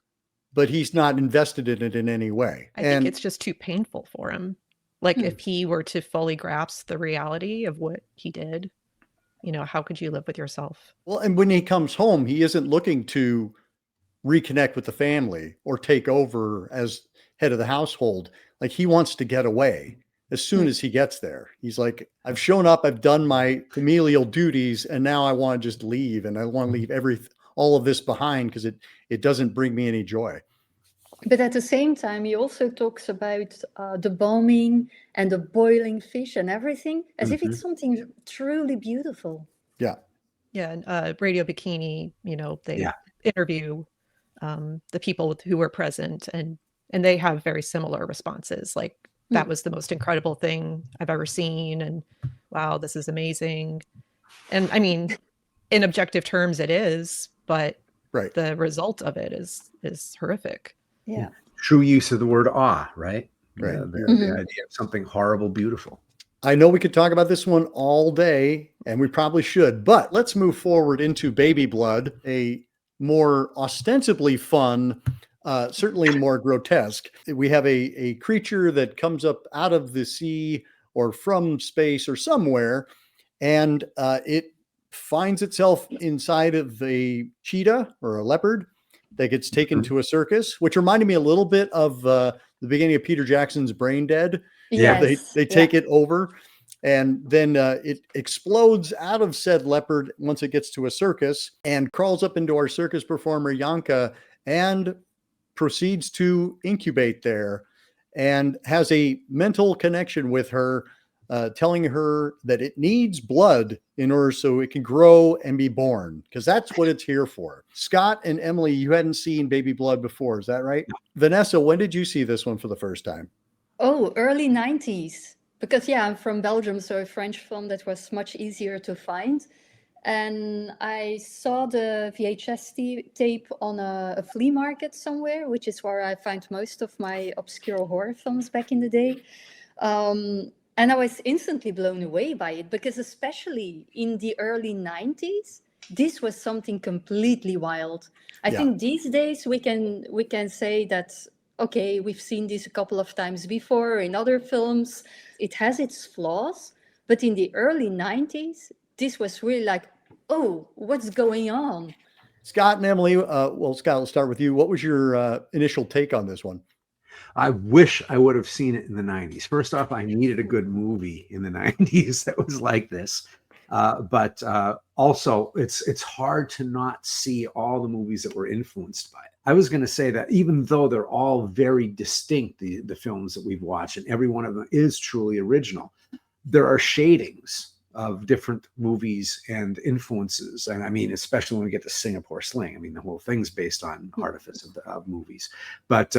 but he's not invested in it in any way. I think it's just too painful for him. Like, if he were to fully grasp the reality of what he did, you know, how could you live with yourself? Well, and when he comes home, he isn't looking to reconnect with the family or take over as head of the household. Like, he wants to get away. As soon as he gets there, he's like, I've shown up, I've done my familial duties, and now I want to just leave. And I want to leave all of this behind because it doesn't bring me any joy. But at the same time, he also talks about the bombing and the boiling fish and everything as if it's something truly beautiful. Yeah. Yeah. And Radio Bikini, you know, they interview the people who were present, and they have very similar responses. Like, that was the most incredible thing I've ever seen. And wow, this is amazing. And I mean, in objective terms, it is, but the result of it is horrific. Yeah. True use of the word awe, right? Right. The idea of something horrible, beautiful. I know we could talk about this one all day, and we probably should, but let's move forward into Baby Blood, a more ostensibly fun, certainly more grotesque. We have a creature that comes up out of the sea or from space or somewhere, and it finds itself inside of a cheetah or a leopard that gets taken to a circus, which reminded me a little bit of the beginning of Peter Jackson's Brain Dead. Yeah. They take it over, and then it explodes out of said leopard once it gets to a circus and crawls up into our circus performer Yanka and proceeds to incubate there and has a mental connection with her, telling her that it needs blood in order so it can grow and be born, because that's what it's here for. Scott and Emily, you hadn't seen Baby Blood before, is that right? No. Vanessa, when did you see this one for the first time? Oh, early 90s. Because, yeah, I'm from Belgium, so a French film that was much easier to find. And I saw the VHS tape on a flea market somewhere, which is where I find most of my obscure horror films back in the day. And I was instantly blown away by it because, especially in the early 90s, this was something completely wild. I Yeah. think these days we can say that, okay, we've seen this a couple of times before in other films. It has its flaws, but in the early 90s, this was really like, oh, what's going on? Scott and Emily, well, Scott, we'll start with you. What was your initial take on this one? I wish I would have seen it in the 90s. First off, I needed a good movie in the 90s that was like this. But also, it's hard to not see all the movies that were influenced by it. I was going to say that even though they're all very distinct, the films that we've watched, and every one of them is truly original, there are shadings of different movies and influences. And I mean, especially when we get to Singapore Sling, I mean, the whole thing's based on artifice of movies. But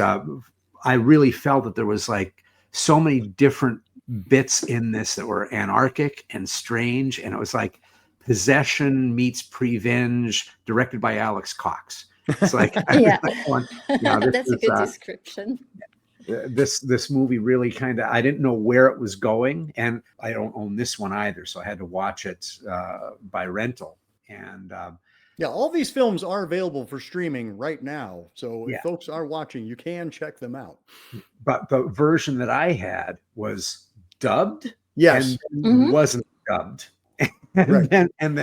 I really felt that there was like so many different bits in this that were anarchic and strange. And it was like Possession meets Prevenge, directed by Alex Cox. It's like, Yeah, this that's a good description. this movie really kind of, I didn't know where it was going, and I don't own this one either, so I had to watch it by rental. And yeah, all these films are available for streaming right now, so if Yeah. folks are watching, you can check them out. but the version that I had was dubbed, Yes. and Mhm. wasn't dubbed, and Right. then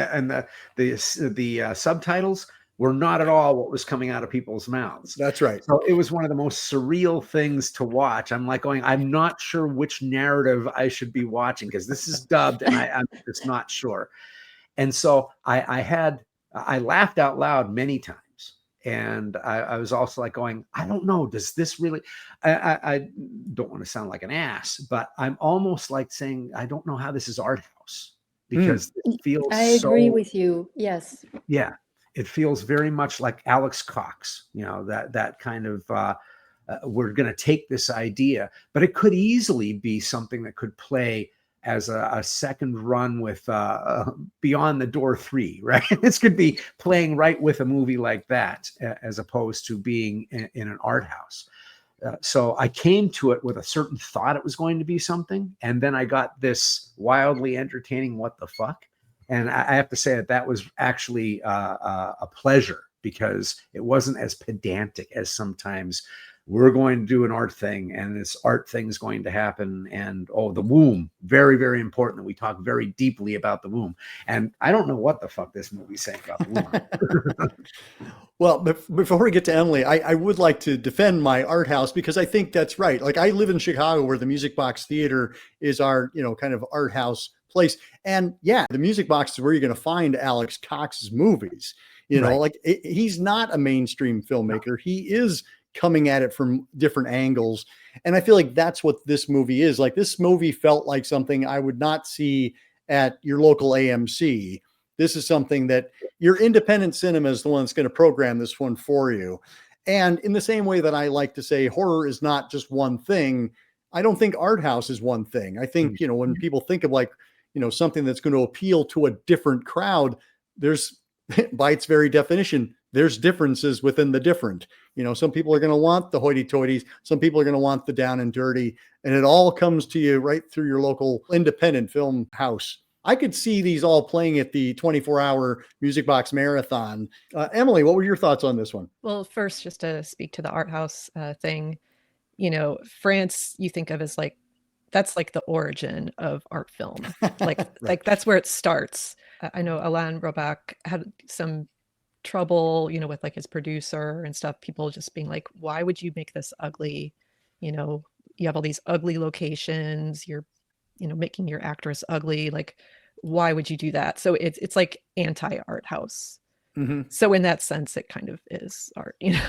the subtitles were not at all what was coming out of people's mouths. That's right. So it was one of the most surreal things to watch. I'm like going, I'm not sure which narrative I should be watching because this is dubbed and I'm just not sure. And so I laughed out loud many times. And I was also like going, I don't know, does this really, I don't want to sound like an ass, but I'm almost like saying, I don't know how this is art house because it feels I agree so, with you. Yes. yeah, it feels very much like Alex Cox, that kind of, we're going to take this idea, but it could easily be something that could play as a second run with Beyond the Door 3, right? This could be playing right with a movie like that, as opposed to being in an art house. So I came to it with a certain thought it was going to be something, and then I got this wildly entertaining what the fuck. And I have to say that was actually a pleasure because it wasn't as pedantic as sometimes we're going to do an art thing and this art thing is going to happen. And, oh, the womb, very, very important that we talk very deeply about the womb. And I don't know what the fuck this movie's saying about the womb. Well, before we get to Emily, I would like to defend my art house because I think that's right. Like, I live in Chicago where the Music Box Theater is our, kind of art house place. And yeah, the Music Box is where you're going to find Alex Cox's movies. Right. Like he's not a mainstream filmmaker. He is coming at it from different angles. And I feel like that's what this movie is. Like, this movie felt like something I would not see at your local AMC. This is something that your independent cinema is the one that's going to program this one for you. And in the same way that I like to say horror is not just one thing, I don't think art house is one thing. I think, when people think of like, something that's going to appeal to a different crowd, there's, by its very definition, there's differences within the different. Some people are going to want the hoity-toities. Some people are going to want the down and dirty. And it all comes to you right through your local independent film house. I could see these all playing at the 24-hour Music Box Marathon. Emily, what were your thoughts on this one? Well, first, just to speak to the art house thing, France, you think of as like, that's like the origin of art film. Like, Right. like that's where it starts. I know Alain Robak had some trouble, with like his producer and stuff. People just being like, why would you make this ugly? You have all these ugly locations. You're, making your actress ugly. Like, why would you do that? So it's like anti-art house. Mm-hmm. So in that sense, it kind of is art, Yeah,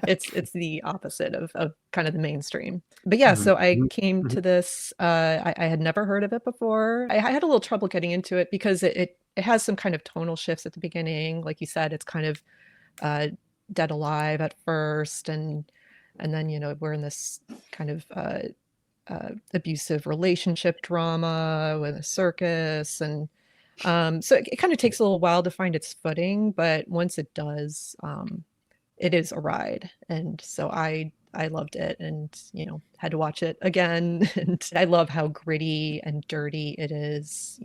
it's the opposite of kind of the mainstream. But yeah, so I came to this. I had never heard of it before. I had a little trouble getting into it because it has some kind of tonal shifts at the beginning. Like you said, it's kind of Dead Alive at first, and And then, we're in this kind of abusive relationship drama with a circus. And so it kind of takes a little while to find its footing, but once it does, it is a ride. And so I loved it, and had to watch it again. And I love how gritty and dirty it is.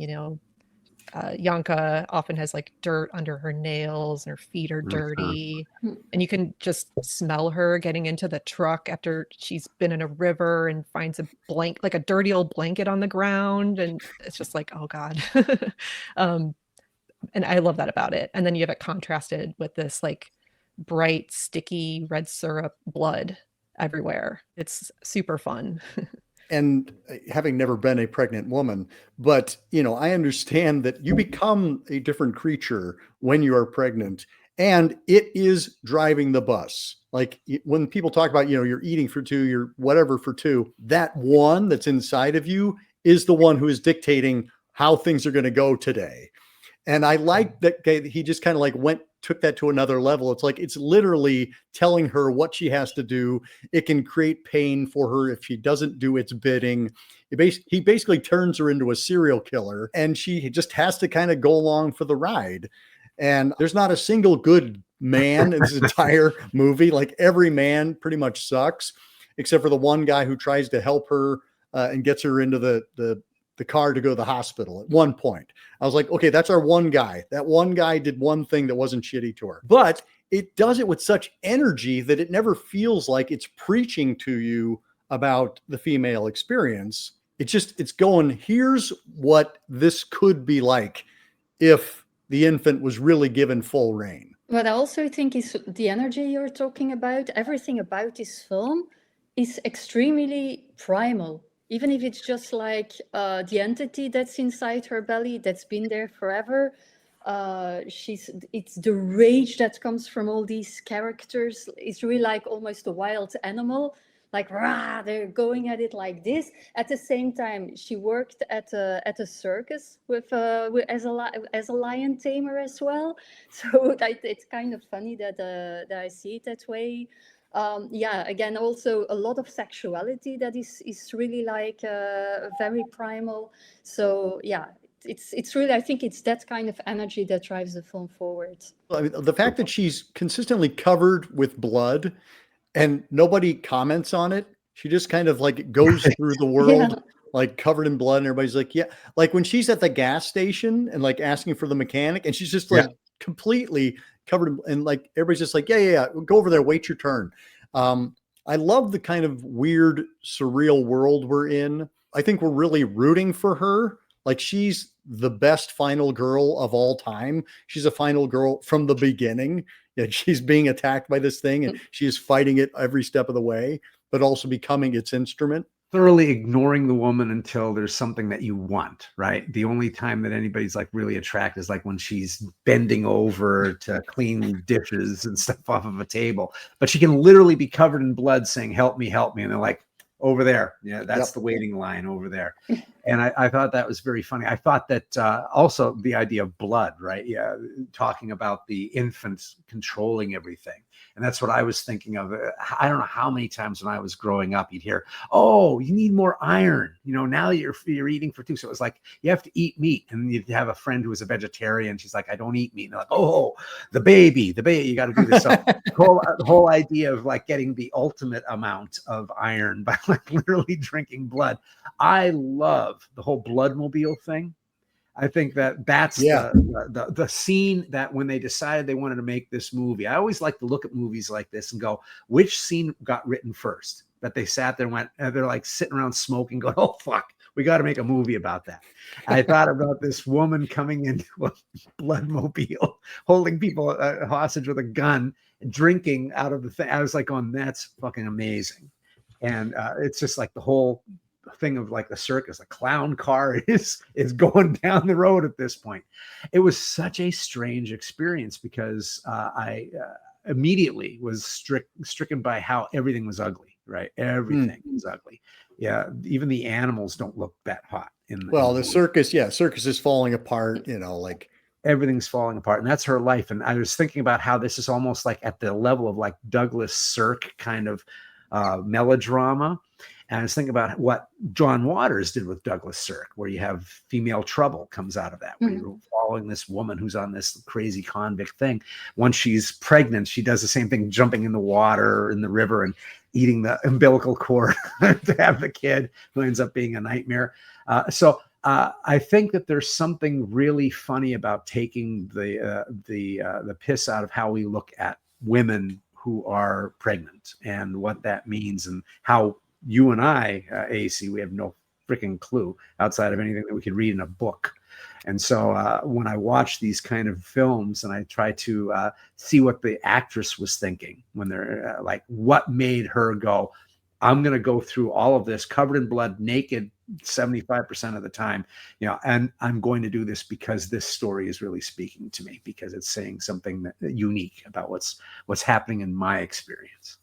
Yanka often has like dirt under her nails, and her feet are dirty. And you can just smell her getting into the truck after she's been in a river and finds a dirty old blanket on the ground. And it's just like, oh God. And I love that about it. And then you have it contrasted with this like bright, sticky red syrup blood everywhere. It's super fun. And having never been a pregnant woman, but I understand that you become a different creature when you are pregnant, and it is driving the bus. Like when people talk about, you're eating for two, you're whatever for two, that one that's inside of you is the one who is dictating how things are going to go today. And I like that he just kind of like took that to another level. It's like, it's literally telling her what she has to do. It can create pain for her if she doesn't do its bidding. He basically turns her into a serial killer, and she just has to kind of go along for the ride. And there's not a single good man in this entire movie. Like every man pretty much sucks, except for the one guy who tries to help her and gets her into the car to go to the hospital at one point. I was like, okay, that's our one guy. That one guy did one thing that wasn't shitty to her, but it does it with such energy that it never feels like it's preaching to you about the female experience. It's going, here's what this could be like if the infant was really given full reign. What I also think is the energy you're talking about. Everything about this film is extremely primal. Even if it's just like the entity that's inside her belly that's been there forever. It's the rage that comes from all these characters. It's really like almost a wild animal. Like, rah, they're going at it like this. At the same time, she worked at a circus as a lion tamer as well. So it's kind of funny that I see it that way. Again, also a lot of sexuality that is really like very primal. So yeah, it's really, I think it's that kind of energy that drives the film forward. I mean, the fact that she's consistently covered with blood and nobody comments on it, she just kind of like goes through the world like covered in blood, and everybody's like, yeah, like when she's at the gas station and like asking for the mechanic, and she's just like completely covered and like everybody's just like, yeah, go over there, wait your turn. I love the kind of weird surreal world we're in. I think we're really rooting for her. Like she's the best final girl of all time. She's a final girl from the beginning. Yeah, she's being attacked by this thing and she is fighting it every step of the way, but also becoming its instrument. Thoroughly ignoring the woman until there's something that you want, right? The only time that anybody's like really attracted is like when she's bending over to clean dishes and stuff off of a table, but she can literally be covered in blood saying, help me. And they're like, over there. Yeah, that's the waiting line over there. And I thought that was very funny. I thought that also the idea of blood, right? Yeah, talking about the infants controlling everything. And that's what I was thinking of. I don't know how many times when I was growing up, you'd hear, oh, you need more iron. Now you're eating for two. So it was like, you have to eat meat. And you'd have a friend who was a vegetarian. She's like, I don't eat meat. And they're like, oh, the baby, you got to do this. So the whole idea of like getting the ultimate amount of iron by like literally drinking blood. I love the whole bloodmobile thing. I think that's the scene that when they decided they wanted to make this movie, I always like to look at movies like this and go, which scene got written first? That they sat there and went, and they're like sitting around smoking, going, oh, fuck, we got to make a movie about that. I thought about this woman coming into a bloodmobile, holding people hostage with a gun, drinking out of the thing. I was like, oh, that's fucking amazing. And it's just like the whole thing of like the circus, a clown car is going down the road at this point. It was such a strange experience because I immediately was stricken by how everything was ugly, right? Everything was ugly. Yeah, even the animals don't look that hot. The circus is falling apart, like everything's falling apart, and that's her life. And I was thinking about how this is almost like at the level of like Douglas Sirk kind of melodrama. And I was thinking about what John Waters did with Douglas Sirk, where you have female trouble comes out of that, where you're following this woman who's on this crazy convict thing. Once she's pregnant, she does the same thing, jumping in the water, in the river, and eating the umbilical cord to have the kid, who ends up being a nightmare. So I think that there's something really funny about taking the piss out of how we look at women who are pregnant and what that means, and how you and I, AC, we have no freaking clue outside of anything that we could read in a book. And so when I watch these kind of films and I try to see what the actress was thinking when they're like, what made her go, I'm going to go through all of this covered in blood, naked 75% of the time, and I'm going to do this because this story is really speaking to me, because it's saying something that unique about what's happening in my experience.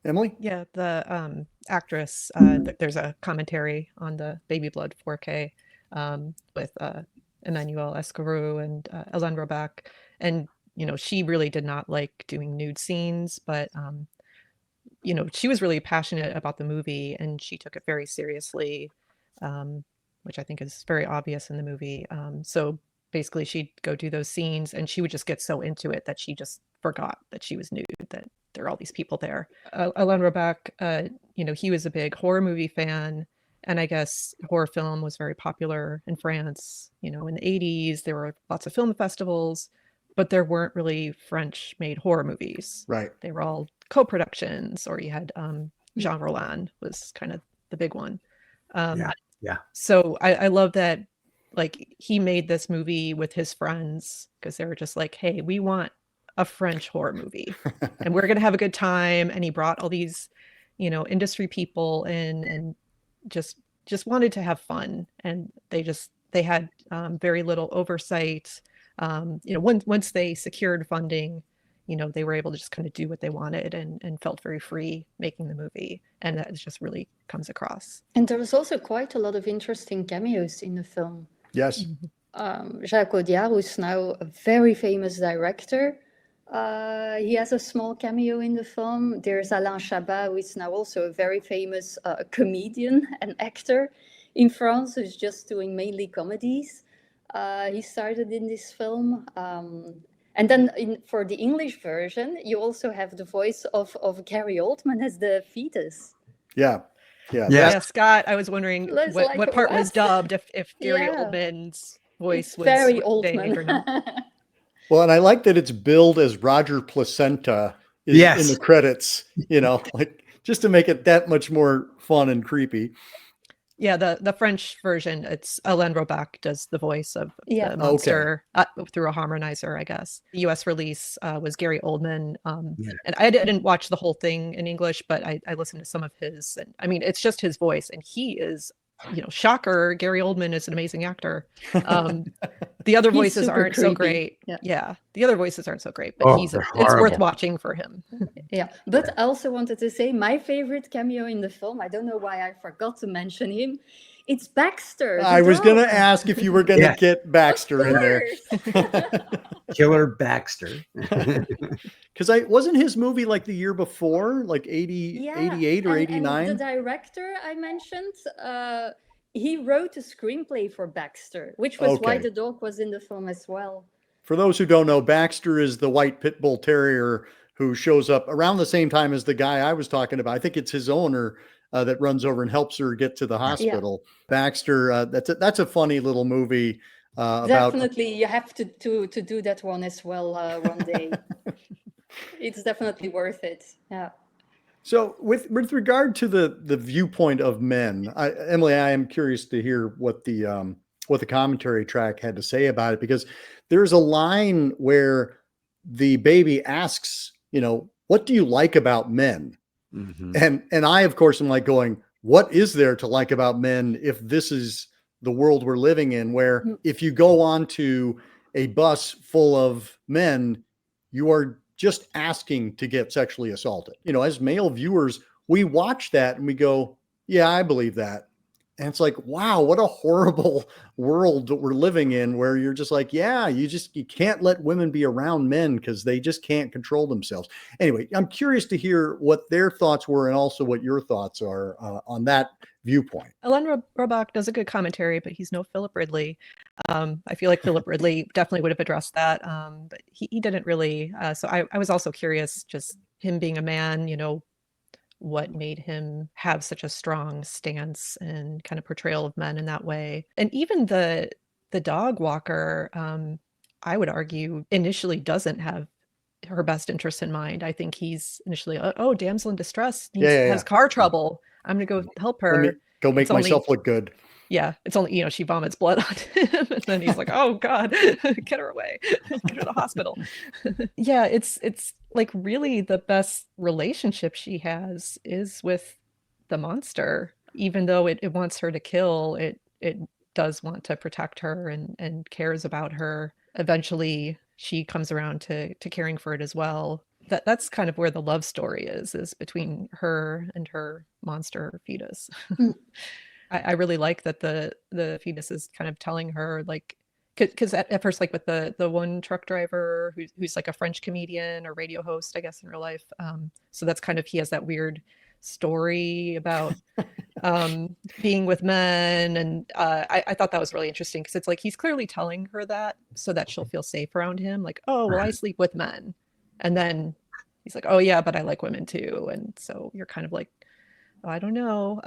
Emily? Yeah, the actress, there's a commentary on the Baby Blood 4K with Emmanuelle Escourrou and Alain Robak. And, she really did not like doing nude scenes, but, she was really passionate about the movie, and she took it very seriously, which I think is very obvious in the movie. So basically she'd go do those scenes and she would just get so into it that she just forgot that she was nude, that there are all these people there. Alain Robak, he was a big horror movie fan, and I guess horror film was very popular in France. In the 80s, there were lots of film festivals, but there weren't really French-made horror movies. Right. They were all co-productions, or you had Jean Roland was kind of the big one. Yeah. So I love that, like, he made this movie with his friends because they were just like, hey, we want a French horror movie and we're going to have a good time. And he brought all these, industry people in and just wanted to have fun. And they had very little oversight. Once they secured funding, they were able to just kind of do what they wanted and felt very free making the movie. And that just really comes across. And there was also quite a lot of interesting cameos in the film. Yes. Jacques Audiard, who's now a very famous director, he has a small cameo in the film. There's Alain Chabat, who is now also a very famous comedian and actor in France, who's just doing mainly comedies. He started in this film. And then for the English version, you also have the voice of Gary Oldman as the fetus. Yeah. Yeah, Scott, I was wondering what part was dubbed, if Gary Yeah. Oldman's voice was Very Oldman or not. Well, and I like that it's billed as Roger Placenta in the credits, like just to make it that much more fun and creepy. Yeah, the French version, it's Alain Robak does the voice of the monster through a harmonizer, I guess. The US release was Gary Oldman. And I didn't watch the whole thing in English, but I listened to some of his. And I mean, it's just his voice. And he is, shocker, Gary Oldman is an amazing actor. The other voices aren't so great. Yeah, the other voices aren't so great, but it's worth watching for him. Yeah, but I also wanted to say my favorite cameo in the film, I don't know why I forgot to mention him, it's Baxter. I was going to ask if you were going to get Baxter in there. Killer Baxter. Because wasn't his movie like the year before, like 88 or 89? And the director I mentioned, he wrote a screenplay for Baxter, which was why the dog was in the film as well. For those who don't know, Baxter is the white pit bull terrier who shows up around the same time as the guy I was talking about. I think it's his owner that runs over and helps her get to the hospital. Yeah. Baxter, that's a funny little movie. Definitely, you have to do that one as well one day. It's definitely worth it. Yeah. So with regard to the viewpoint of men, Emily, I am curious to hear what the commentary track had to say about it, because there's a line where the baby asks, what do you like about men? Mm-hmm. And I, of course, am like going, what is there to like about men if this is the world we're living in, where if you go onto a bus full of men, you are just asking to get sexually assaulted. As male viewers, we watch that and we go, yeah, I believe that. And it's like, wow, what a horrible world that we're living in, where you're just like, yeah, you can't let women be around men because they just can't control themselves. Anyway, I'm curious to hear what their thoughts were and also what your thoughts are on that viewpoint. Alain Robak does a good commentary, but he's no Philip Ridley. I feel like Philip Ridley definitely would have addressed that, but he didn't really. So I was also curious, just him being a man, what made him have such a strong stance and kind of portrayal of men in that way. And even the dog walker, I would argue, initially doesn't have her best interest in mind. I think he's initially, oh, damsel in distress has car trouble. I'm gonna go help her. Let me go make myself look good. Yeah, it's only, she vomits blood on him, and then he's like, oh God, get her away, get her to the hospital. Yeah, it's like really the best relationship she has is with the monster. Even though it wants her to kill, it does want to protect her and cares about her. Eventually she comes around to caring for it as well. That's kind of where the love story is between her and her monster fetus. I really like that the fetus is kind of telling her, like, because at first, like with the one truck driver who's like a French comedian or radio host, I guess, in real life. So that's kind of, he has that weird story about being with men. And I thought that was really interesting, because it's like he's clearly telling her that so that she'll feel safe around him. Like, oh, well, I sleep with men. And then he's like, oh, yeah, but I like women, too. And so you're kind of like, oh, I don't know.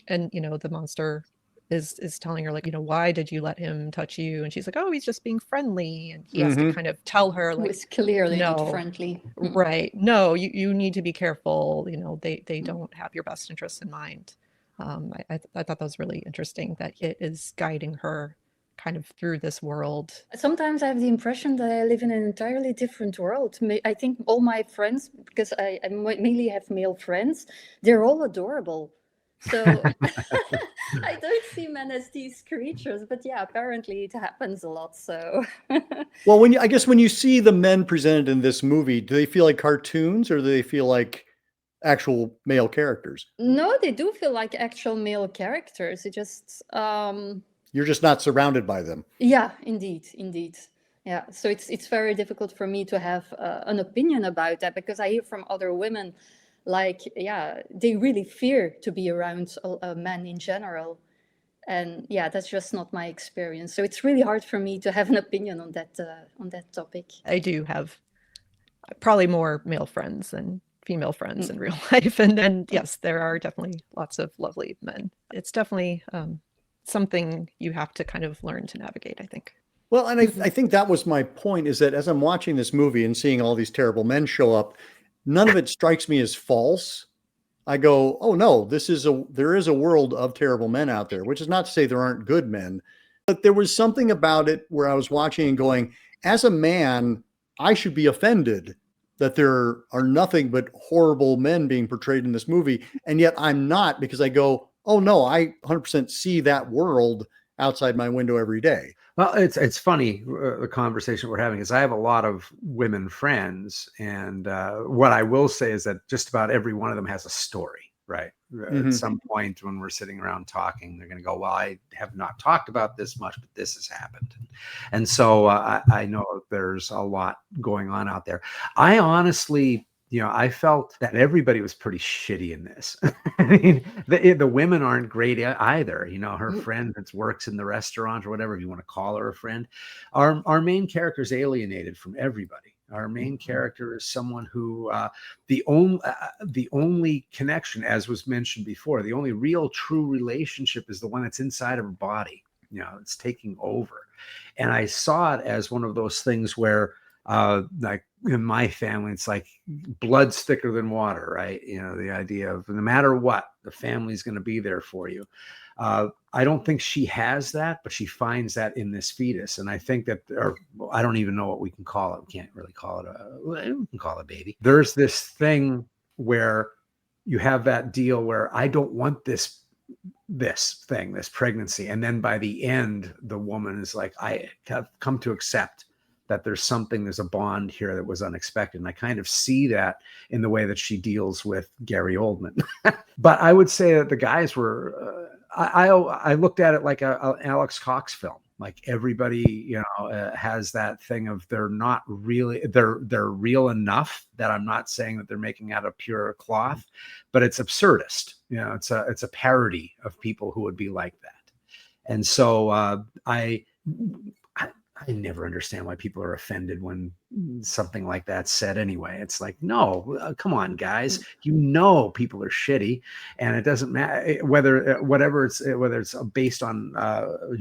And, the monster is telling her, like, why did you let him touch you? And she's like, oh, he's just being friendly. And he has to kind of tell her, like, it's clearly no, not friendly. Right. No, you need to be careful. They don't have your best interests in mind. I thought that was really interesting, that it is guiding her kind of through this world. Sometimes I have the impression that I live in an entirely different world. I think all my friends, because I mainly have male friends, they're all adorable. So I don't see men as these creatures, but yeah, apparently it happens a lot. So well, I guess when you see the men presented in this movie, do they feel like cartoons, or do they feel like actual male characters? No, they do feel like actual male characters. It just you're just not surrounded by them. Yeah, indeed. Yeah, so it's very difficult for me to have an opinion about that, because I hear from other women, like, yeah, they really fear to be around men in general. And yeah, that's just not my experience. So it's really hard for me to have an opinion on that topic. I do have probably more male friends than female friends in real life. And yes, there are definitely lots of lovely men. It's definitely something you have to kind of learn to navigate, I think. Well, and I think that was my point, is that as I'm watching this movie and seeing all these terrible men show up, none of it strikes me as false. I go, oh no, there is a world of terrible men out there, which is not to say there aren't good men, but there was something about it where I was watching and going, as a man, I should be offended that there are nothing but horrible men being portrayed in this movie. And yet I'm not, because I go, oh no, I 100% see that world outside my window every day. Well, it's funny, the conversation we're having, is I have a lot of women friends, and what I will say is that just about every one of them has a story, right? At some point when we're sitting around talking, they're going to go, well, I have not talked about this much, but this has happened. And so I know there's a lot going on out there. I honestly, I felt that everybody was pretty shitty in this. I mean, the women aren't great either. Her friend that works in the restaurant or whatever, if you want to call her a friend, our main character is alienated from everybody. Our main character is someone who the only connection, as was mentioned before, the only real true relationship is the one that's inside of her body. It's taking over. And I saw it as one of those things where, like in my family, it's like blood's thicker than water, right? The idea of no matter what, the family's going to be there for you. I don't think she has that, but she finds that in this fetus. And I think that, or I don't even know what we can call it. We can't really call it we can call it a baby. There's this thing where you have that deal where I don't want this pregnancy. And then by the end, the woman is like, I have come to accept that there's a bond here that was unexpected. And I kind of see that in the way that she deals with Gary Oldman. But I would say that the guys were, I looked at it like a Alex Cox film. Like everybody, has that thing of they're real enough that I'm not saying that they're making out of pure cloth, but it's absurdist. It's a parody of people who would be like that. And so I never understand why people are offended when something like that's said anyway. It's like, no, come on, guys. People are shitty, and it doesn't matter whether it's based on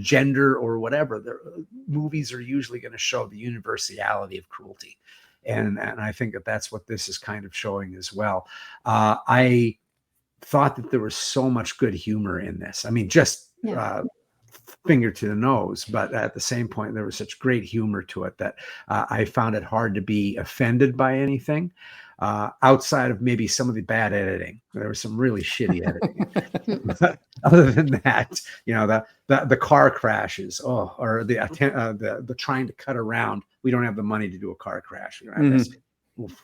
gender or whatever. Movies are usually going to show the universality of cruelty, and I think that's what this is kind of showing as well. I thought that there was so much good humor in this. I mean, just finger to the nose, but at the same point there was such great humor to it that I found it hard to be offended by anything outside of maybe some of the bad editing. There was some really shitty editing. But other than that, the car crashes, or the trying to cut around. We don't have the money to do a car crash.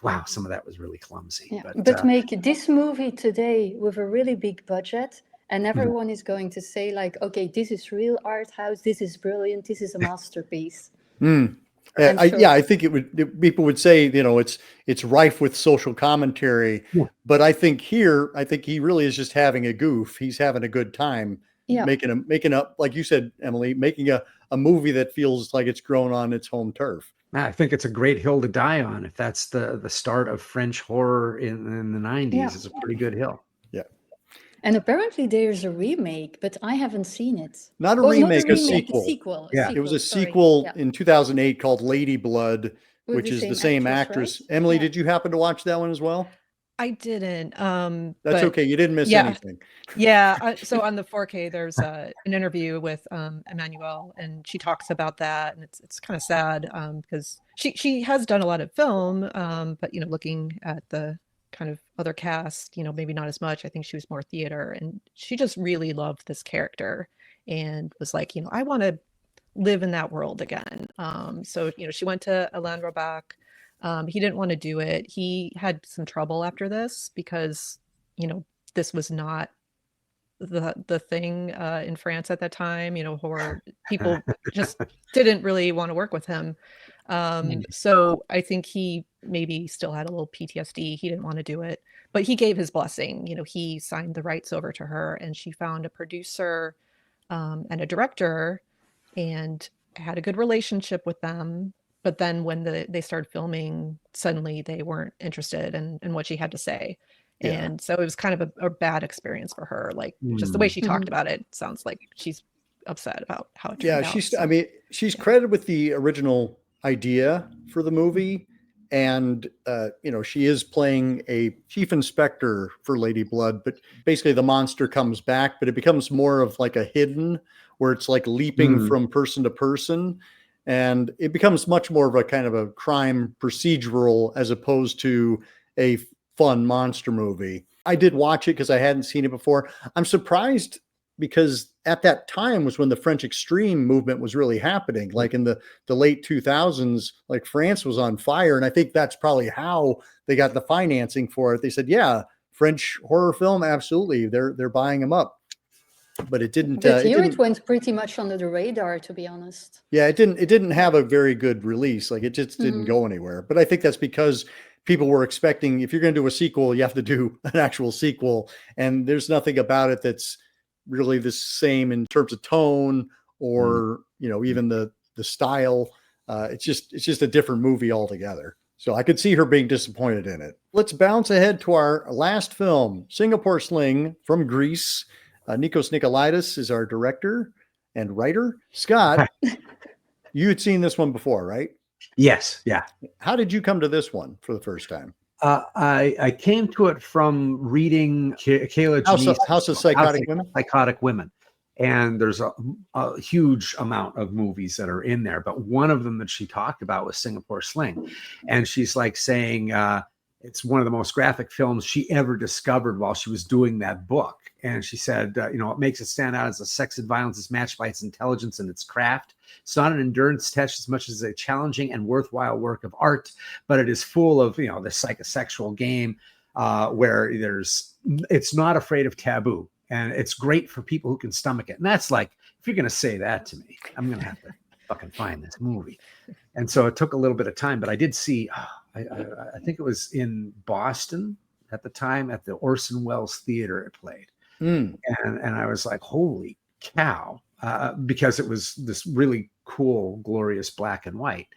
Wow, some of that was really clumsy. Yeah. But make this movie today with a really big budget, and everyone is going to say like, okay, this is real art house. This is brilliant. This is a masterpiece. I think people would say, it's rife with social commentary, but I think he really is just having a goof. He's having a good time making up, like you said, Emily, making a movie that feels like it's grown on its home turf. I think it's a great hill to die on. If that's the start of French horror in the 90s, it's a pretty good hill. Yeah. And apparently there's a remake, but I haven't seen it. Not a remake, a sequel. A sequel. It was a sequel in 2008 called Lady Blood, which is the same actress. Right? Emily, did you happen to watch that one as well? I didn't. That's okay. You didn't miss anything. So on the 4K, there's an interview with Emmanuelle, and she talks about that, and it's kind of sad because she has done a lot of film, but looking at the kind of other cast, maybe not as much. I think she was more theater, and she just really loved this character and was like, I want to live in that world again. So she went to Alain Robak. He didn't want to do it. He had some trouble after this because, this was not the thing in France at that time. Horror people just didn't really want to work with him. So I think he maybe still had a little PTSD. He didn't want to do it, but he gave his blessing. He signed the rights over to her, and she found a producer and a director and had a good relationship with them. But then when they started filming, suddenly they weren't interested in what she had to say. Yeah. And so it was kind of a bad experience for her. Like just the way she talked about it sounds like she's upset about how it turned out. She's credited with the original idea for the movie. And, she is playing a chief inspector for Lady Blood, but basically the monster comes back, but it becomes more of like a hidden, where it's like leaping from person to person. And it becomes much more of a kind of a crime procedural as opposed to a fun monster movie. I did watch it because I hadn't seen it before. I'm surprised because at that time was when the French extreme movement was really happening. Like in the late 2000s, like France was on fire. And I think that's probably how they got the financing for it. They said, yeah, French horror film, absolutely. They're buying them up. But it didn't. But it went pretty much under the radar, to be honest. Yeah, it didn't have a very good release. Like it just didn't go anywhere. But I think that's because people were expecting, if you're going to do a sequel, you have to do an actual sequel. And there's nothing about it that's really the same in terms of tone or even the style. It's just a different movie altogether. So I could see her being disappointed in it. Let's bounce ahead to our last film, Singapore Sling from Greece. Nikos Nikolaidis is our director and writer. Scott, you had seen this one before, right? Yes. Yeah. How did you come to this one for the first time? I came to it from reading Kayla House of Psychotic Women. Psychotic Women. And there's a huge amount of movies that are in there. But one of them that she talked about was Singapore Sling. And she's like saying it's one of the most graphic films she ever discovered while she was doing that book. And she said, what makes it stand out is the sex and violence is matched by its intelligence and its craft. It's not an endurance test as much as a challenging and worthwhile work of art, but it is full of, the psychosexual game where it's not afraid of taboo. and it's great for people who can stomach it. And that's like, if you're going to say that to me, I'm going to have to fucking find this movie. And so it took a little bit of time, but I did see, I think it was in Boston at the time at the Orson Welles Theater it played. And I was like, holy cow, because it was this really cool, glorious black and white.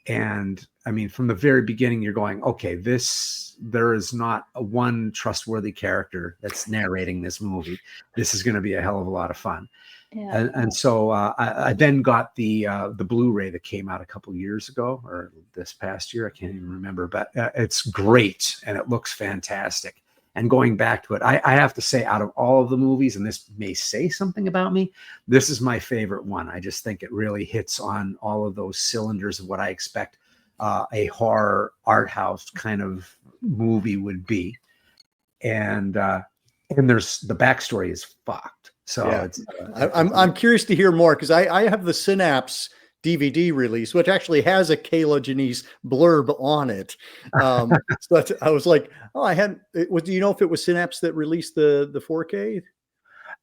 And I mean, from the very beginning, you're going, okay, there is not a one trustworthy character that's narrating this movie. This is going to be a hell of a lot of fun. Yeah. And so I then got the Blu-ray that came out a couple years ago, or this past year. I can't even remember, but it's great and it looks fantastic. And going back to it, I have to say, out of all of the movies, and this may say something about me, this is my favorite one. I just think it really hits on all of those cylinders of what I expect a horror art house kind of movie would be. And there's the backstory is fucked. So yeah. It's I'm curious to hear more, because I have the Synapse DVD release, which actually has a Kayla Janice blurb on it. So I was like, oh, I hadn't. Do you know if it was Synapse that released the 4K?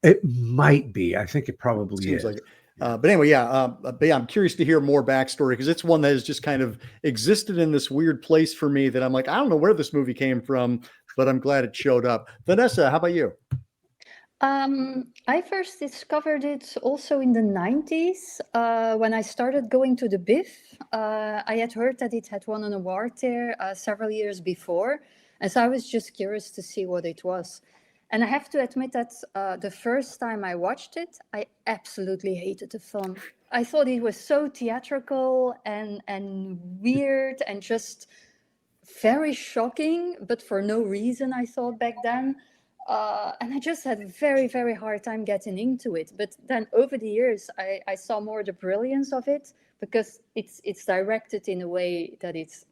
It might be. I think it probably seems is. Like it. But anyway, yeah, I'm curious to hear more backstory, because it's one that has just kind of existed in this weird place for me that I'm like, I don't know where this movie came from, but I'm glad it showed up. Vanessa, how about you? I first discovered it also in the 90s when I started going to the BIF. I had heard that it had won an award there several years before. And so I was just curious to see what it was. And I have to admit that the first time I watched it, I absolutely hated the film. I thought it was so theatrical and weird and just very shocking, but for no reason, I thought back then. And I just had a very, very hard time getting into it. But then over the years, I saw more the brilliance of it, because it's directed in a way that it's,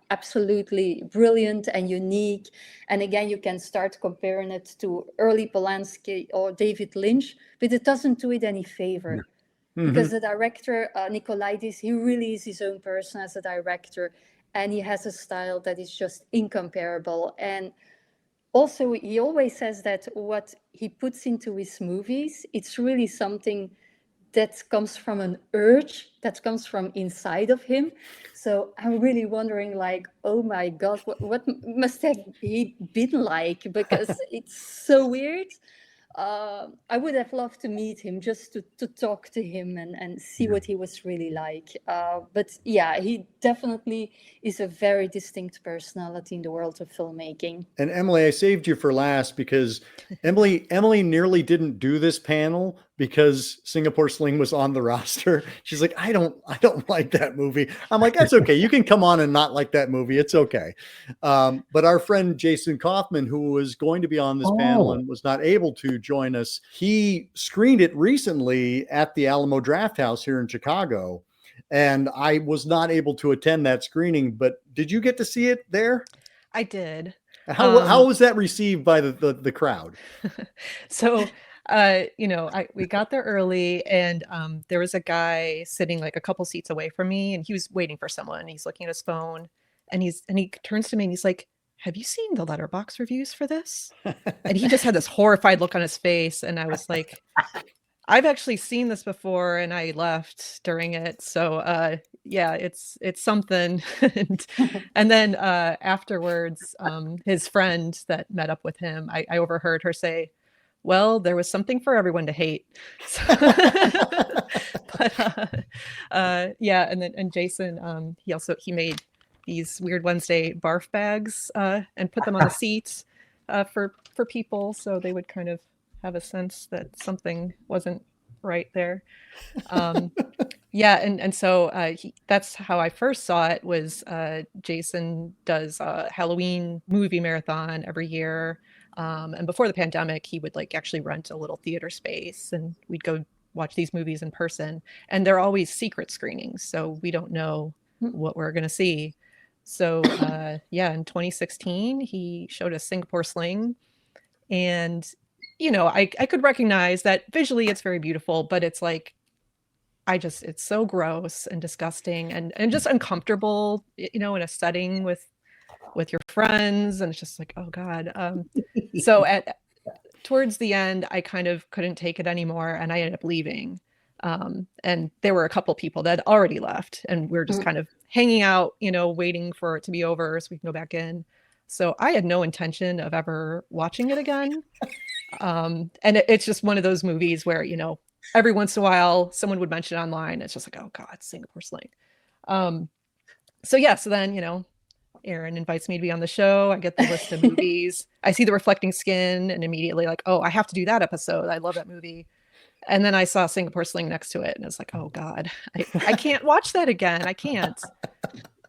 absolutely brilliant and unique. And again, you can start comparing it to early Polanski or David Lynch, but it doesn't do it any favor. Because the director, Nikolaidis, he really is his own person as a director. And he has a style that is just incomparable. And also, he always says that what he puts into his movies, it's really something that comes from an urge, that comes from inside of him. So I'm really wondering, like, oh my God, what must have he been like? Because it's so weird. I would have loved to meet him, just to talk to him and see what he was really like. But yeah, he definitely is a very distinct personality in the world of filmmaking. And Emily, I saved you for last, because Emily nearly didn't do this panel because Singapore Sling was on the roster. She's like, I don't like that movie. I'm like, that's okay. You can come on and not like that movie. It's okay. But our friend Jason Kaufman, who was going to be on this panel and was not able to join us, he screened it recently at the Alamo Drafthouse here in Chicago. And I was not able to attend that screening, but did you get to see it there? I did. How was that received by the crowd? So, we got there early, and there was a guy sitting like a couple seats away from me, and he was waiting for someone. He's looking at his phone, and he turns to me and he's like, have you seen the Letterboxd reviews for this? And he just had this horrified look on his face. And I was like, I've actually seen this before, and I left during it. So it's something. and then afterwards, his friend that met up with him, I overheard her say, well, there was something for everyone to hate. So, and Jason, he made these Weird Wednesday barf bags and put them on the seats for people, so they would kind of have a sense that something wasn't right there. So that's how I first saw it. Was Jason does a Halloween movie marathon every year, and before the pandemic, he would like actually rent a little theater space, and we'd go watch these movies in person. And they're always secret screenings, so we don't know what we're going to see. So in 2016, he showed us Singapore Sling, and I could recognize that visually it's very beautiful, but it's like, it's so gross and disgusting and just uncomfortable, in a setting with your friends, and it's just like, oh God. So towards the end, I kind of couldn't take it anymore, and I ended up leaving. And there were a couple people that had already left, and we were just kind of hanging out, waiting for it to be over so we can go back in. So I had no intention of ever watching it again. And it's just one of those movies where, every once in a while someone would mention it online. It's just like, oh God, Singapore Sling. So then, Aaron invites me to be on the show. I get the list of movies. I see The Reflecting Skin and immediately like, oh, I have to do that episode. I love that movie. And then I saw Singapore Sling next to it and it's like, oh God, I can't watch that again. I can't.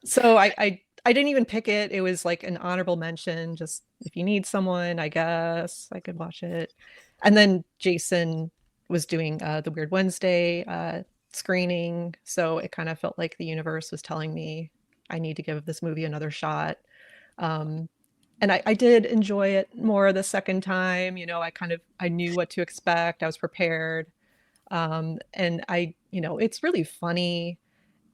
So I didn't even pick it. It was like an honorable mention. Just if you need someone, I guess I could watch it. And then Jason was doing the Weird Wednesday screening. So it kind of felt like the universe was telling me I need to give this movie another shot. And I did enjoy it more the second time. I knew what to expect. I was prepared. And it's really funny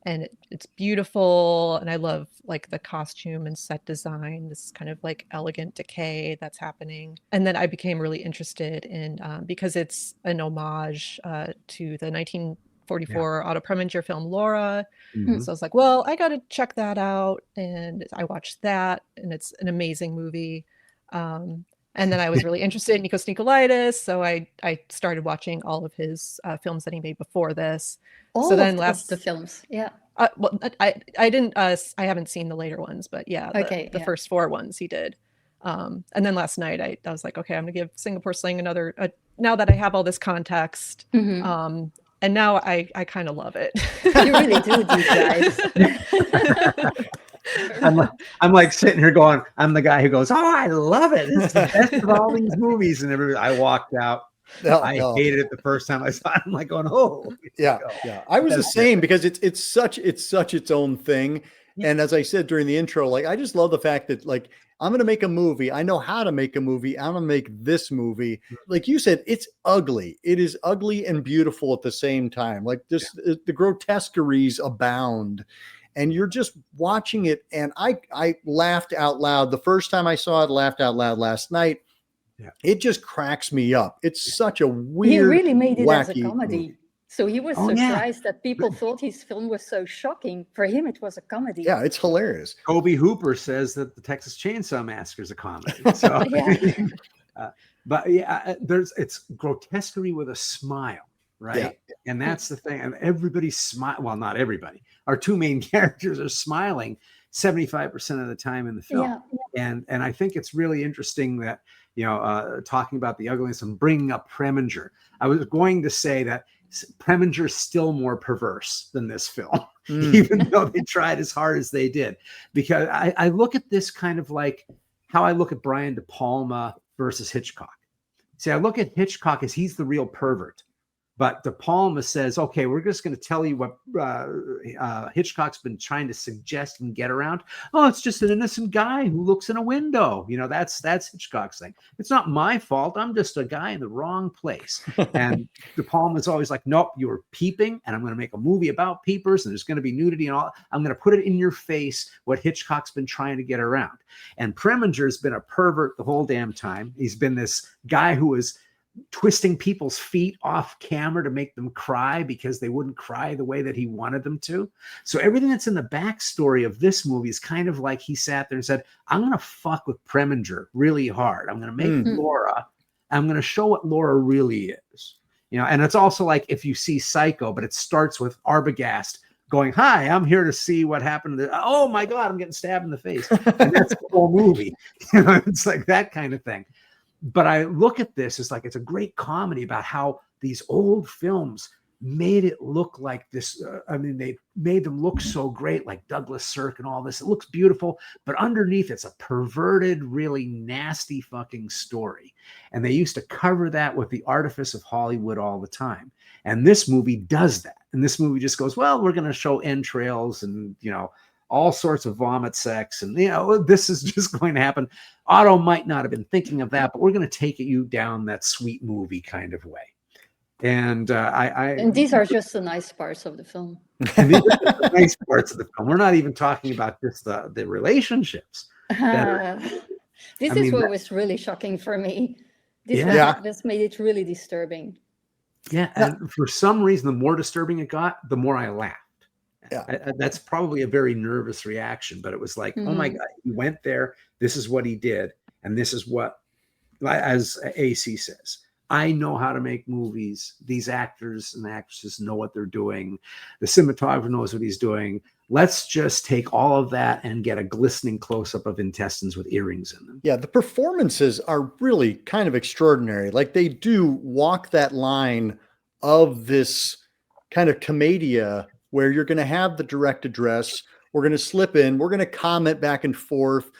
and it's beautiful. And I love like the costume and set design, this kind of like elegant decay that's happening. And then I became really interested in, because it's an homage to the 1944 Otto Preminger film Laura. Mhm. So I was like, well, I got to check that out. And I watched that and it's an amazing movie. And then I was really interested in Nikos Nikolaidis. So I started watching all of his films that he made before this. All so then of the films, yeah. Well, I didn't, I haven't seen the later ones, but yeah, the first 4 ones he did. And then last night I was like, okay, I'm gonna give Singapore Sling another, now that I have all this context. And now I kind of love it. You really do, these guys. I'm like sitting here going, I'm the guy who goes, oh, I love it. It's the best of all these movies. And I walked out. I hated it the first time I saw it. I'm like going, oh, yeah. I was the same because it's such its own thing. Yeah. And as I said during the intro, like, I just love the fact that like, I'm going to make a movie. I know how to make a movie. I'm going to make this movie. Like you said, it's ugly. It is ugly and beautiful at the same time. Like this, the grotesqueries abound. And you're just watching it. And I laughed out loud. The first time I saw it, laughed out loud last night. Yeah. It just cracks me up. It's such a weird, he really made it as a comedy. Movie. So he was surprised that people thought his film was so shocking. For him, it was a comedy. Yeah, it's hilarious. Kobe Hooper says that the Texas Chainsaw Massacre is a comedy. So, it's grotesquerie with a smile, right? Yeah. And that's the thing. And everybody smile. Well, not everybody. Our 2 main characters are smiling 75% of the time in the film. Yeah. And I think it's really interesting that, talking about the ugliness and bringing up Preminger. I was going to say that Preminger's still more perverse than this film, even though they tried as hard as they did. Because I look at this kind of like how I look at Brian De Palma versus Hitchcock. See, I look at Hitchcock as he's the real pervert. But De Palma says, okay, we're just going to tell you what Hitchcock's been trying to suggest and get around. Oh, it's just an innocent guy who looks in a window. That's Hitchcock's thing. It's not my fault. I'm just a guy in the wrong place. And De Palma's always like, nope, you were peeping, and I'm going to make a movie about peepers, and there's going to be nudity and all. I'm going to put it in your face what Hitchcock's been trying to get around. And Preminger's been a pervert the whole damn time. He's been this guy who is twisting people's feet off camera to make them cry because they wouldn't cry the way that he wanted them to. So everything that's in the backstory of this movie is kind of like he sat there and said, I'm going to fuck with Preminger really hard. I'm going to make Laura. I'm going to show what Laura really is. And it's also like if you see Psycho, but it starts with Arbogast going, hi, I'm here to see what happened. Oh my God, I'm getting stabbed in the face. And that's the whole movie. It's like that kind of thing. But I look at this as like it's a great comedy about how these old films made it look like this. They made them look so great, like Douglas Sirk and all this. It looks beautiful, but underneath it's a perverted, really nasty fucking story. And they used to cover that with the artifice of Hollywood all the time. And this movie does that. And this movie just goes, well, we're going to show entrails and, all sorts of vomit sex. And, this is just going to happen. Otto might not have been thinking of that, but we're going to take you down that sweet movie kind of way. And and these are just the nice parts of the film. And these are the nice parts of the film. We're not even talking about just the relationships. This is what was really shocking for me. This made it really disturbing. Yeah, and for some reason, the more disturbing it got, the more I laughed. Yeah. That's probably a very nervous reaction, but it was like, oh my God, he went there. This is what he did. And this is what, as AC says, I know how to make movies. These actors and actresses know what they're doing. The cinematographer knows what he's doing. Let's just take all of that and get a glistening close-up of intestines with earrings in them. Yeah, the performances are really kind of extraordinary. Like they do walk that line of this kind of commedia where you're going to have the direct address. We're going to slip in. We're going to comment back and forth.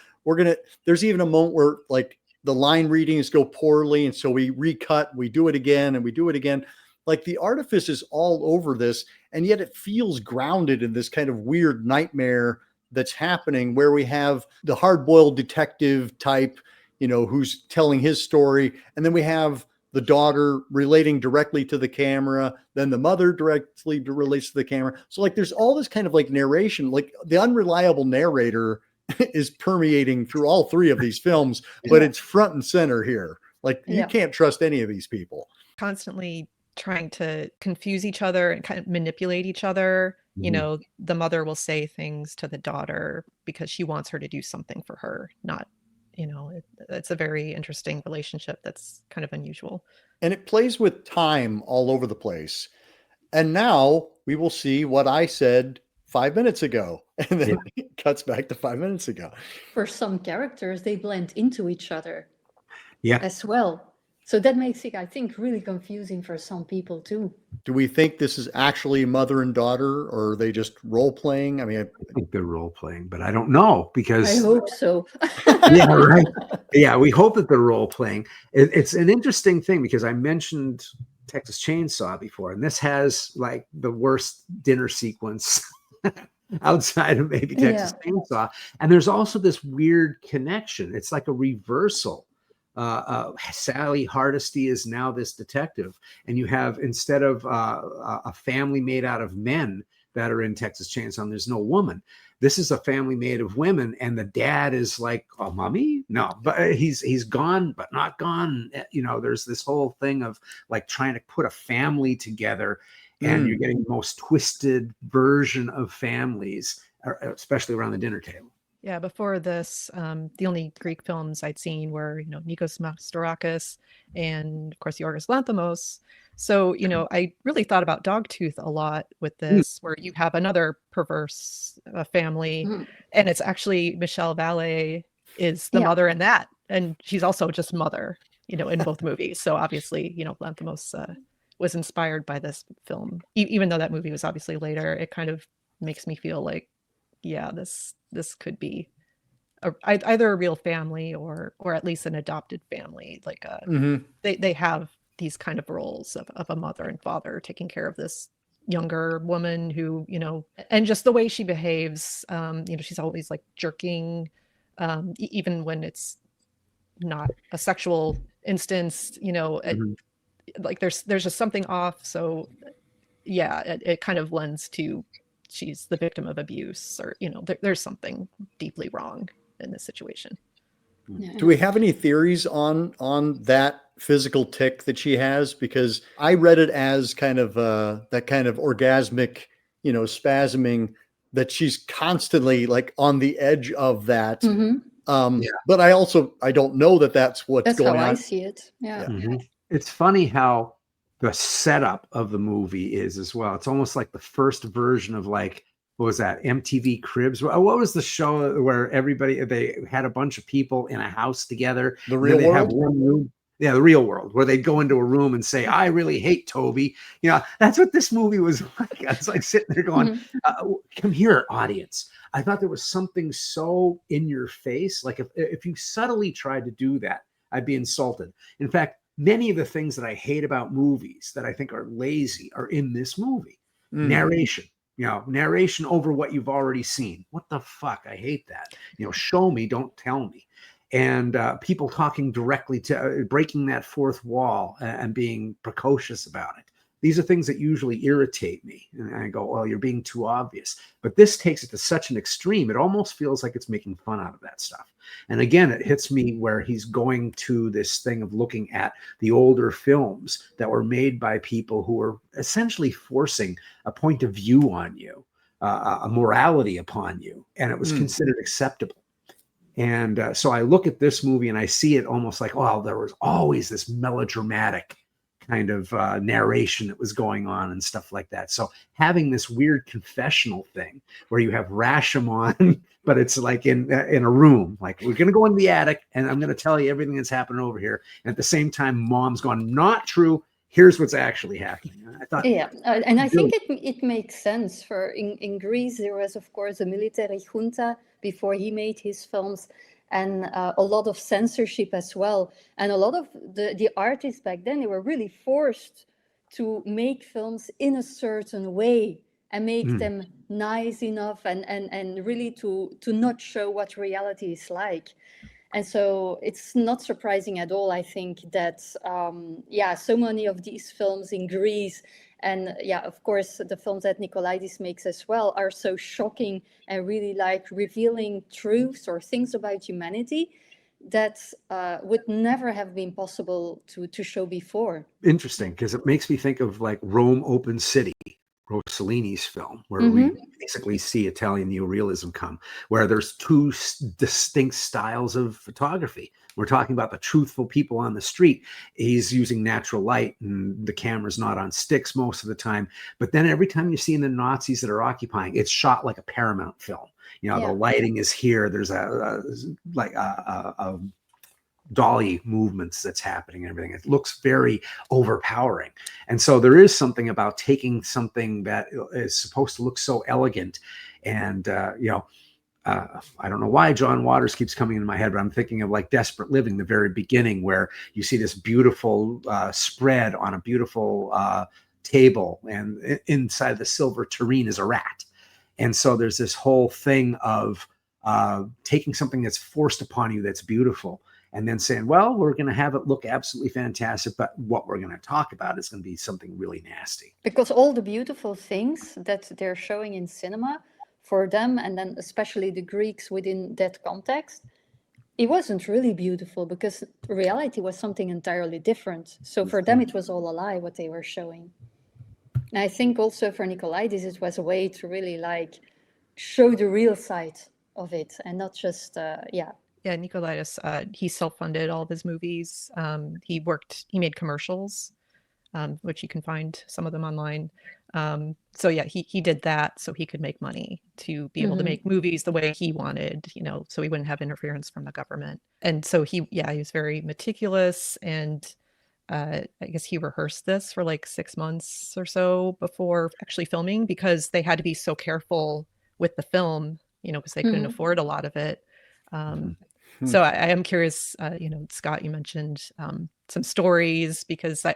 There's even a moment where like the line readings go poorly. And so we recut, we do it again and we do it again. Like the artifice is all over this. And yet it feels grounded in this kind of weird nightmare that's happening where we have the hard-boiled detective type, who's telling his story. And then we have the daughter relating directly to the camera. Then the mother directly relates to the camera. So like, there's all this kind of like narration, like the unreliable narrator is permeating through all three of these films, but it's front and center here. Like you can't trust any of these people. Constantly trying to confuse each other and kind of manipulate each other. The mother will say things to the daughter because she wants her to do something for her, not, it's a very interesting relationship that's kind of unusual. And it plays with time all over the place. And now we will see what I said 5 minutes ago. And then it cuts back to 5 minutes ago. For some characters, they blend into each other as well. So that makes it, I think, really confusing for some people too. Do we think this is actually mother and daughter, or are they just role playing? I mean, I think they're role playing, but I don't know because I hope so. Yeah, right. Yeah, we hope that they're role playing. It's an interesting thing because I mentioned Texas Chainsaw before, and this has like the worst dinner sequence outside of maybe Texas Chainsaw. And there's also this weird connection. It's like a reversal. Sally Hardesty is now this detective, and you have, instead of a family made out of men that are in Texas Chainsaw, there's no woman. This is a family made of women, and the dad is like a mummy. No, but he's gone, but not gone. There's this whole thing of like trying to put a family together, and you're getting the most twisted version of families, especially around the dinner table. Yeah, before this, the only Greek films I'd seen were, Nikos Mastorakis and, of course, Yorgos Lanthimos. So, I really thought about Dogtooth a lot with this, where you have another perverse family, and it's actually Michelle Valle is the mother in that, and she's also just mother, in both movies. So obviously, Lanthimos was inspired by this film, even though that movie was obviously later. It kind of makes me feel like, yeah, this could be either a real family or at least an adopted family. Like they have these kind of roles of a mother and father taking care of this younger woman who, and just the way she behaves, she's always like jerking, even when it's not a sexual instance, like there's just something off. So yeah, it kind of lends to she's the victim of abuse, or there's something deeply wrong in this situation. Do we have any theories on that physical tick that she has? Because I read it as kind of that kind of orgasmic, spasming, that she's constantly like on the edge of that. But I don't know that that's what's going on. That's how I see it. Yeah. It's funny how the setup of the movie is as well. It's almost like the first version of like, what was that, MTV Cribs? What was the show where they had a bunch of people in a house together? The Real World? Have one room. Yeah, The Real World, where they'd go into a room and say, I really hate Toby. That's what this movie was like. I was like sitting there going, come here, audience. I thought there was something so in your face. Like if you subtly tried to do that, I'd be insulted. In fact, many of the things that I hate about movies that I think are lazy are in this movie. Narration, narration over what you've already seen. What the fuck? I hate that. Show me, don't tell me. And people talking directly to breaking that fourth wall and being precocious about it. These are things that usually irritate me. And I go, well, you're being too obvious. But this takes it to such an extreme. It almost feels like it's making fun out of that stuff. And again, it hits me where he's going to this thing of looking at the older films that were made by people who were essentially forcing a point of view on you, a morality upon you, and it was considered acceptable. And so I look at this movie and I see it almost like, oh, there was always this melodramatic kind of narration that was going on and stuff like that. So having this weird confessional thing where you have Rashomon, but it's like in a room, like we're going to go in the attic and I'm going to tell you everything that's happening over here. And at the same time, mom's gone, not true. Here's what's actually happening. I thought, and I think it makes sense. For in Greece, there was, of course, a military junta before he made his films, and a lot of censorship as well. And a lot of the artists back then, they were really forced to make films in a certain way and make them nice enough and really to not show what reality is like. And so it's not surprising at all, I think, that, so many of these films in Greece, and of course, the films that Nikolaidis makes as well, are so shocking and really like revealing truths or things about humanity that would never have been possible to show before. Interesting, because it makes me think of like Rome Open City, Rossellini's film, where we basically see Italian neorealism come, where there's two distinct styles of photography. We're talking about the truthful people on the street. He's using natural light and the camera's not on sticks most of the time. But then every time you see the Nazis that are occupying, it's shot like a Paramount film. You know, the lighting is here. There's a dolly movements that's happening and everything. It looks very overpowering. And so there is something about taking something that is supposed to look so elegant and, I don't know why John Waters keeps coming into my head, but I'm thinking of like Desperate Living, the very beginning, where you see this beautiful spread on a beautiful table, and inside the silver tureen is a rat. And so there's this whole thing of taking something that's forced upon you that's beautiful, and then saying, well, we're going to have it look absolutely fantastic, but what we're going to talk about is going to be something really nasty. Because all the beautiful things that they're showing in cinema, for them, and then especially the Greeks within that context, it wasn't really beautiful because reality was something entirely different. So for them, it was all a lie, what they were showing. And I think also for Nikolaidis, it was a way to really like show the real side of it and not just, Nikolaidis, he self-funded all of his movies. He made commercials, which you can find some of them online. He did that so he could make money to be able to make movies the way he wanted, so he wouldn't have interference from the government. And so he was very meticulous, and I guess he rehearsed this for like 6 months or so before actually filming, because they had to be so careful with the film, because they couldn't afford a lot of it. So I am curious, Scott, you mentioned some stories, because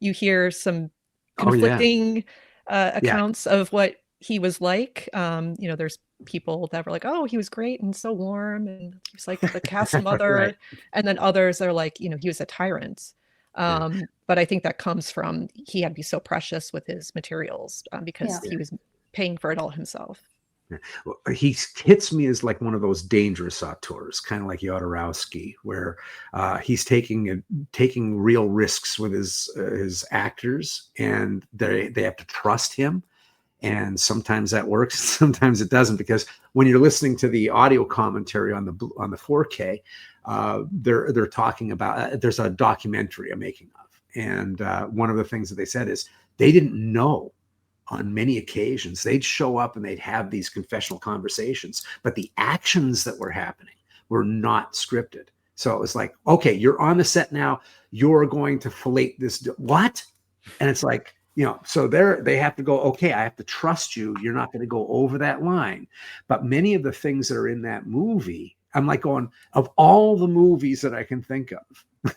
you hear some conflicting accounts of what he was like. There's people that were like, oh, he was great and so warm and he was like the cast mother. Right. And then others are like, he was a tyrant. But I think that comes from, he had to be so precious with his materials because he was paying for it all himself. Well, he hits me as like one of those dangerous auteurs, kind of like Jodorowsky, where he's taking real risks with his actors, and they have to trust him. And sometimes that works, sometimes it doesn't, because when you're listening to the audio commentary on the 4K, they're talking about there's a documentary I'm making of, and one of the things that they said is they didn't know. On many occasions, they'd show up and they'd have these confessional conversations, but the actions that were happening were not scripted. So it was like, okay, you're on the set now. You're going to fillet this. What? And it's like, so they have to go, okay, I have to trust you. You're not going to go over that line. But many of the things that are in that movie, I'm like going, of all the movies that I can think of,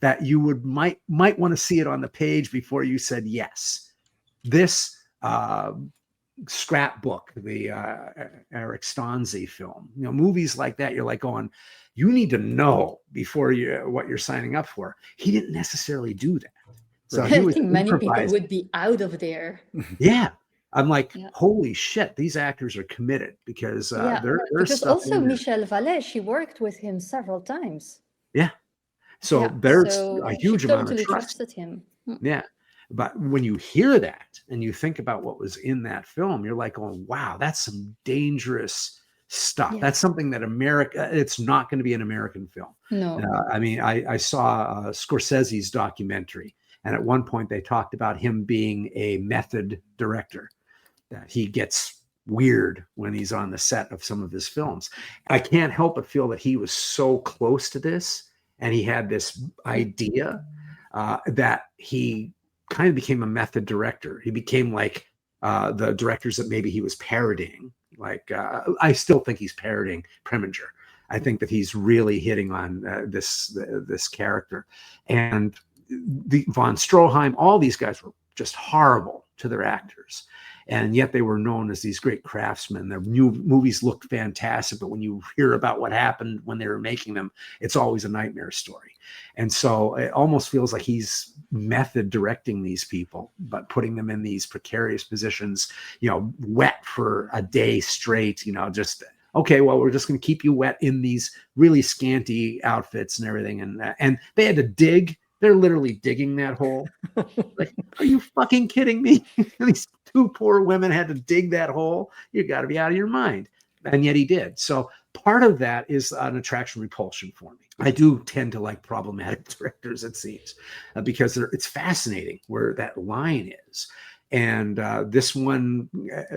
that you might want to see it on the page before you said yes. This Scrapbook, the Eric Stanzi film, movies like that, you're like going, you need to know before what you're signing up for. He didn't necessarily do that. So I he was think many people improvising. would be out of there. Yeah. I'm like, Yeah. holy shit, these actors are committed because Yeah, there's because stuff also in there. Michelle Vallet, she worked with him several times. Yeah. So Yeah, there's so a she huge amount of totally trust. trusted him. Yeah. But when you hear that and you think about what was in that film, you're like, oh, wow, that's some dangerous stuff. Yeah. That's something that it's not going to be an American film. No. I mean, I saw Scorsese's documentary, and at one point they talked about him being a method director, that he gets weird when he's on the set of some of his films. I can't help but feel that he was so close to this, and he had this idea that he kind of became a method director. He became like the directors that maybe he was parodying. Like I still think he's parodying Preminger. I think that he's really hitting on this character. And the von Stroheim, all these guys were just horrible to their actors. And yet they were known as these great craftsmen. Their new movies looked fantastic, but when you hear about what happened when they were making them, it's always a nightmare story. And so it almost feels like he's method directing these people, but putting them in these precarious positions, wet for a day straight, just, okay, well, we're just going to keep you wet in these really scanty outfits and everything. And they had to dig. They're literally digging that hole. Like, are you fucking kidding me? These two poor women had to dig that hole. You got to be out of your mind. And yet he did. So part of that is an attraction repulsion for me. I do tend to like problematic directors, it seems, because it's fascinating where that line is. And this one,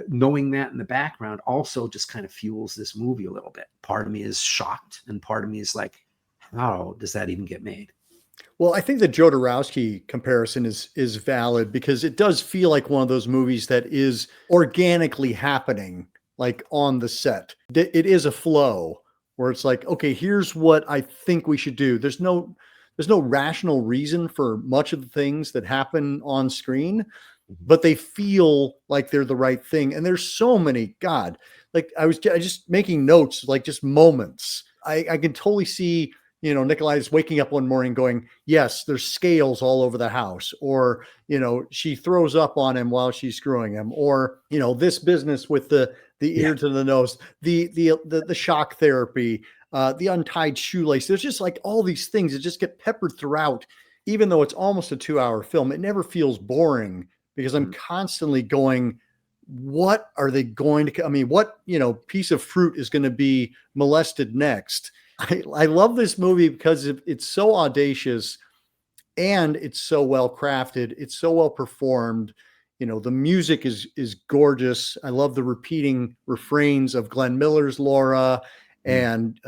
knowing that in the background, also just kind of fuels this movie a little bit. Part of me is shocked, and part of me is like, how does that even get made? Well, I think the Jodorowsky comparison is valid because it does feel like one of those movies that is organically happening, like on the set. It is a flow where it's like, okay, here's what I think we should do. There's no rational reason for much of the things that happen on screen, but they feel like they're the right thing. And there's so many, God, like I just making notes, like just moments. I can totally see, Nikolaidis waking up one morning going, yes, there's scales all over the house, or, she throws up on him while she's screwing him, or, this business with the ear to the nose, the shock therapy, the untied shoelace. There's just like all these things that just get peppered throughout. Even though it's almost a 2-hour film, it never feels boring because I'm constantly going, what are they going to, what, piece of fruit is going to be molested next? I love this movie because it's so audacious and it's so well crafted. It's so well performed. The music is gorgeous. I love the repeating refrains of Glenn Miller's Laura and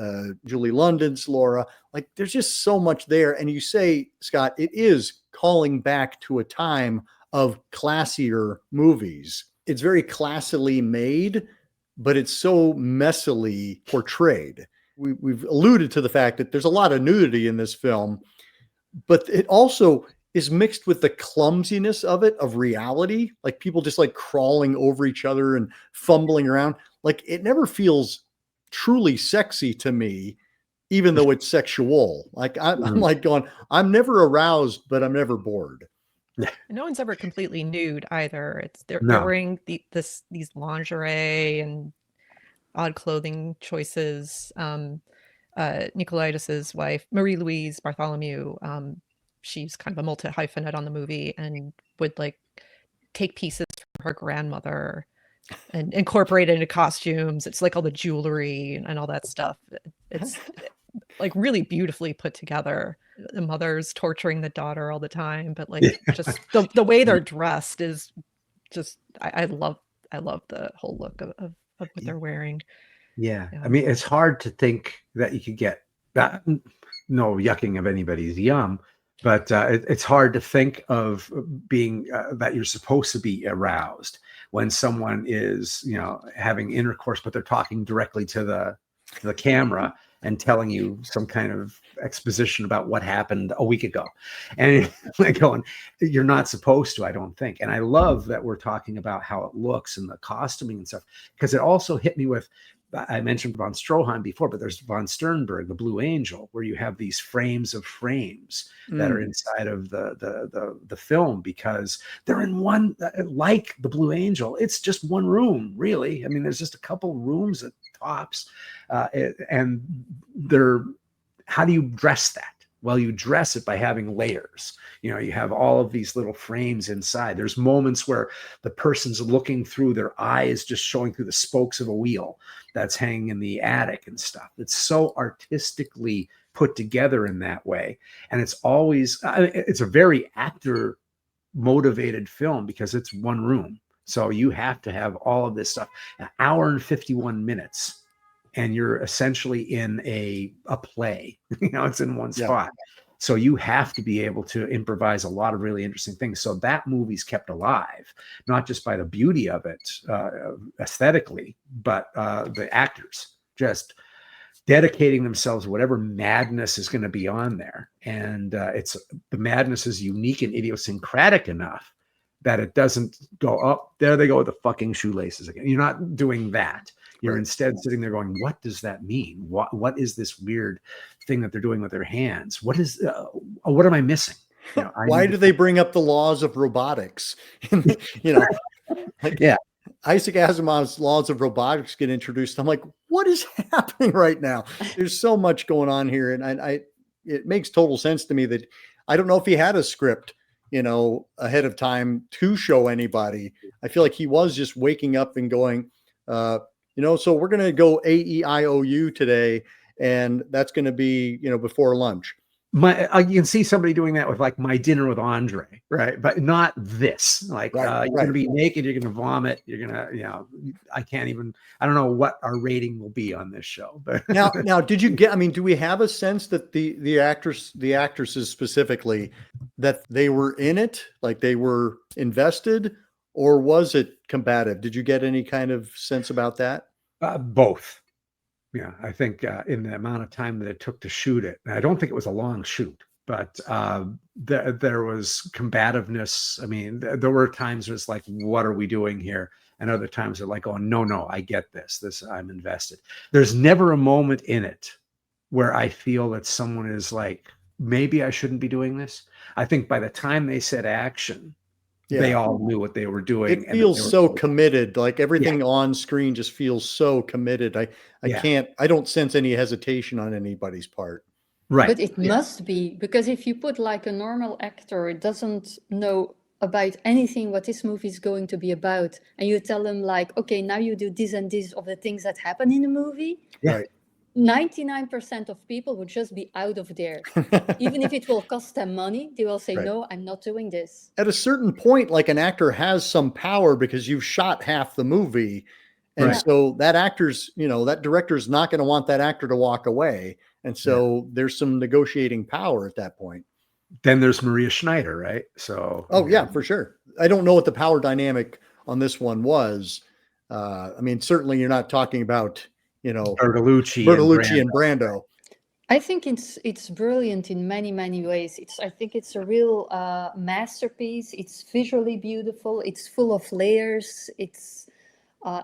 Julie London's Laura. Like there's just so much there. And you say, Scott, it is calling back to a time of classier movies. It's very classily made, but it's so messily portrayed. We've alluded to the fact that there's a lot of nudity in this film, but it also is mixed with the clumsiness of it, of reality, like people just like crawling over each other and fumbling around. Like it never feels truly sexy to me, even though it's sexual. Like I'm like going, I'm never aroused, but I'm never bored. No one's ever completely nude either. They're wearing these lingerie and odd clothing choices. Nikolaidis's wife, Marie-Louise Bartholomew, she's kind of a multi-hyphenate on the movie and would like take pieces from her grandmother and incorporate it into costumes. It's like all the jewelry and all that stuff. It's like really beautifully put together. The mother's torturing the daughter all the time, but like just the way they're dressed is just, I love the whole look of what they're wearing. Yeah. I mean, it's hard to think that you could get that. No yucking of anybody's yum, but it's hard to think of being that you're supposed to be aroused when someone is, having intercourse, but they're talking directly to the camera and telling you some kind of exposition about what happened a week ago. And like going, you're not supposed to, I don't think. And I love that we're talking about how it looks and the costuming and stuff, because it also hit me with I mentioned von Stroheim before, but there's von Sternberg, the Blue Angel, where you have these frames of frames that are inside of the film, because they're in one, like the Blue Angel, it's just one room, really. I mean, there's just a couple rooms at tops, and they're, how do you dress that? Well, you dress it by having layers. You know, you have all of these little frames inside. There's moments where the person's looking through, their eyes just showing through the spokes of a wheel that's hanging in the attic and stuff. It's so artistically put together in that way. And it's always, it's a very actor motivated film because it's one room. So you have to have all of this stuff. An hour and 51 minutes. And you're essentially in a play, you know, it's in one spot. So you have to be able to improvise a lot of really interesting things. So that movie's kept alive, not just by the beauty of it aesthetically, but the actors just dedicating themselves to whatever madness is going to be on there. And it's, the madness is unique and idiosyncratic enough that it doesn't go up. There they go with the fucking shoelaces again. You're not doing that. You're instead sitting there going, what does that mean? What is this weird thing that they're doing with their hands? What is, what am I missing? You know, why do they bring up the laws of robotics? You know, like, Isaac Asimov's laws of robotics get introduced. I'm like, what is happening right now? There's so much going on here. And it makes total sense to me that I don't know if he had a script, you know, ahead of time to show anybody. I feel like he was just waking up and going, you know, so we're going to go AEIOU today, and that's going to be, you know, before lunch. You can see somebody doing that with like My Dinner with Andre, right? But not this. Like you're going to be naked, you're going to vomit, you're going to, you know, I don't know what our rating will be on this show. But now, did you get? I mean, do we have a sense that the actresses specifically, that they were in it, like they were invested? Or was it combative? Did you get any kind of sense about that? Both. Yeah, I think in the amount of time that it took to shoot it, I don't think it was a long shoot, but there was combativeness. I mean, there were times where it's like, what are we doing here? And other times they're like, oh, no, I get this, I'm invested. There's never a moment in it where I feel that someone is like, maybe I shouldn't be doing this. I think by the time they said action, they all knew what they were doing. It feels so committed. Like everything on screen just feels so committed. I don't sense any hesitation on anybody's part. Right. But it must be, because if you put like a normal actor, it doesn't know about anything what this movie is going to be about, and you tell them like, okay, now you do this and this of the things that happen in the movie. Right. 99% of people would just be out of there. Even if it will cost them money, they will say, no, I'm not doing this. At a certain point, like an actor has some power because you've shot half the movie. And so that actor's, you know, that director's not going to want that actor to walk away. And so there's some negotiating power at that point. Then there's Maria Schneider, right? So. Oh, yeah, for sure. I don't know what the power dynamic on this one was. I mean, certainly you're not talking about, you know, Bertolucci and Brando. I think it's brilliant in many, many ways. I think it's a real masterpiece. It's visually beautiful. It's full of layers. It's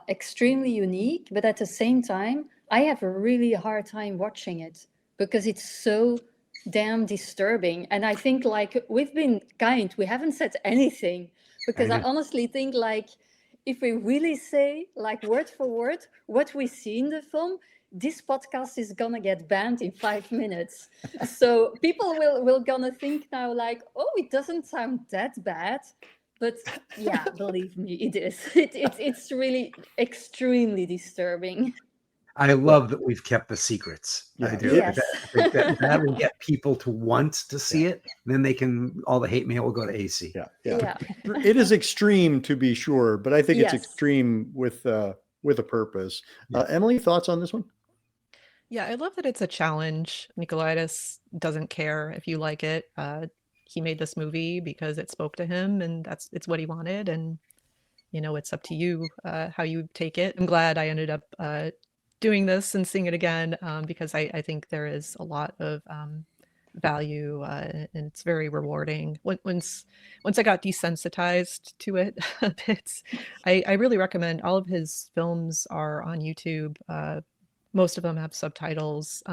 extremely unique. But at the same time, I have a really hard time watching it because it's so damn disturbing. And I think like we've been kind. We haven't said anything because I honestly think like if we really say like word for word what we see in the film, this podcast is gonna get banned in 5 minutes. So people will gonna think now like, oh, it doesn't sound that bad. But yeah, believe me, it is. It's really extremely disturbing. I love that we've kept the secrets. I do. Yes. That will get people to want to see it. Then they can, all the hate mail will go to AC. Yeah. It is extreme to be sure, but I think it's extreme with a purpose. Emily, thoughts on this one? Yeah, I love that it's a challenge. Nikolaidis doesn't care if you like it. He made this movie because it spoke to him, and it's what he wanted. And you know, it's up to you how you take it. I'm glad I ended up doing this and seeing it again because I think there is a lot of value, and it's very rewarding. Once I got desensitized to it a bit, I really recommend. All of his films are on YouTube. Most of them have subtitles.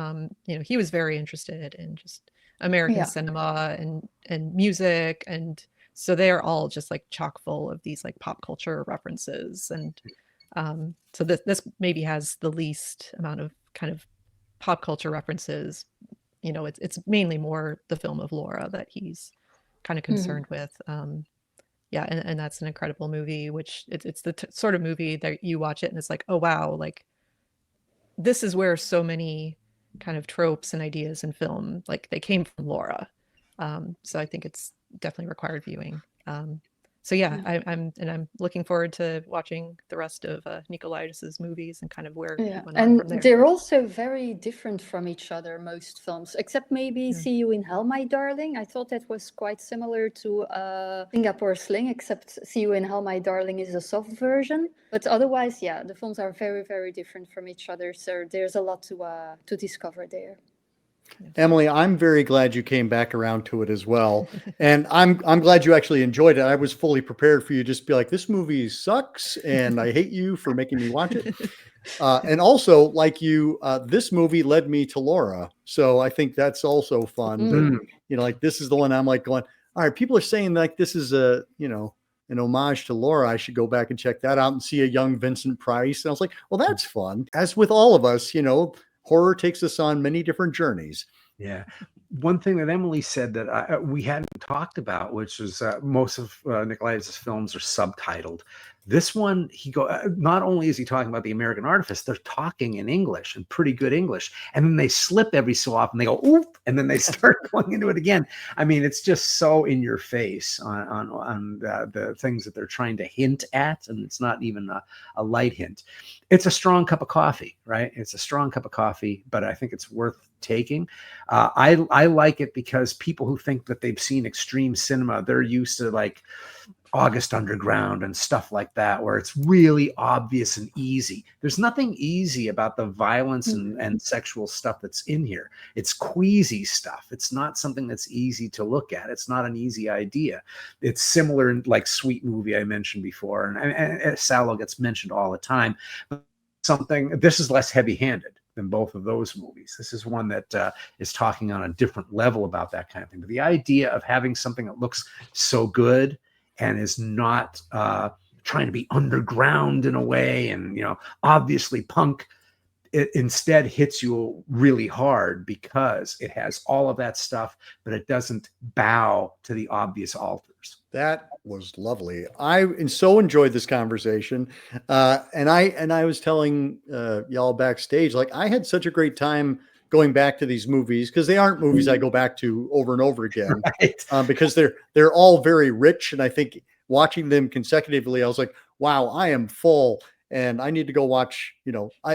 He was very interested in just American cinema and music, and so they're all just like chock full of these like pop culture references. And so this maybe has the least amount of kind of pop culture references. It's mainly more the film of Laura that he's kind of concerned with. Yeah, and that's an incredible movie, which it's the sort of movie that you watch it and it's like, oh wow, like this is where so many kind of tropes and ideas in film, like they came from Laura. So I think it's definitely required viewing. So yeah, I'm looking forward to watching the rest of Nikolaidis's movies and kind of where he went on from there. They're also very different from each other, most films, except maybe See You in Hell, My Darling. I thought that was quite similar to Singapore Sling, except See You in Hell, My Darling is a soft version. But otherwise, yeah, the films are very, very different from each other. So there's a lot to discover there. Emily, I'm very glad you came back around to it as well. And I'm glad you actually enjoyed it. I was fully prepared for you to just be like, this movie sucks and I hate you for making me watch it. And also, like you, this movie led me to Laura. So I think that's also fun. Like this is the one I'm like going, all right, people are saying like this is an homage to Laura. I should go back and check that out and see a young Vincent Price. And I was like, well, that's fun. As with all of us, horror takes us on many different journeys. Yeah. One thing that Emily said that we hadn't talked about, which is most of Nikolaidis' films are subtitled. This one, not only is he talking about the American Artifice, they're talking in English and pretty good English. And then they slip every so often. They go, oop, and then they start going into it again. I mean, it's just so in your face on the things that they're trying to hint at. And it's not even a light hint. It's a strong cup of coffee, right? It's a strong cup of coffee, but I think it's worth taking. I like it because people who think that they've seen extreme cinema, they're used to like August Underground and stuff like that, where it's really obvious and easy. There's nothing easy about the violence and sexual stuff that's in here. It's queasy stuff. It's not something that's easy to look at. It's not an easy idea. It's similar in like Sweet Movie I mentioned before, and Sallow gets mentioned all the time. This is less heavy-handed than both of those movies. This is one that is talking on a different level about that kind of thing. But the idea of having something that looks so good and is not trying to be underground in a way and, obviously punk, it instead hits you really hard because it has all of that stuff, but it doesn't bow to the obvious altars. That was lovely. I so enjoyed this conversation. And I was telling y'all backstage, like I had such a great time going back to these movies because they aren't movies I go back to over and over again, right? Because they're all very rich. And I think watching them consecutively, I was like, wow, I am full. And I need to go watch,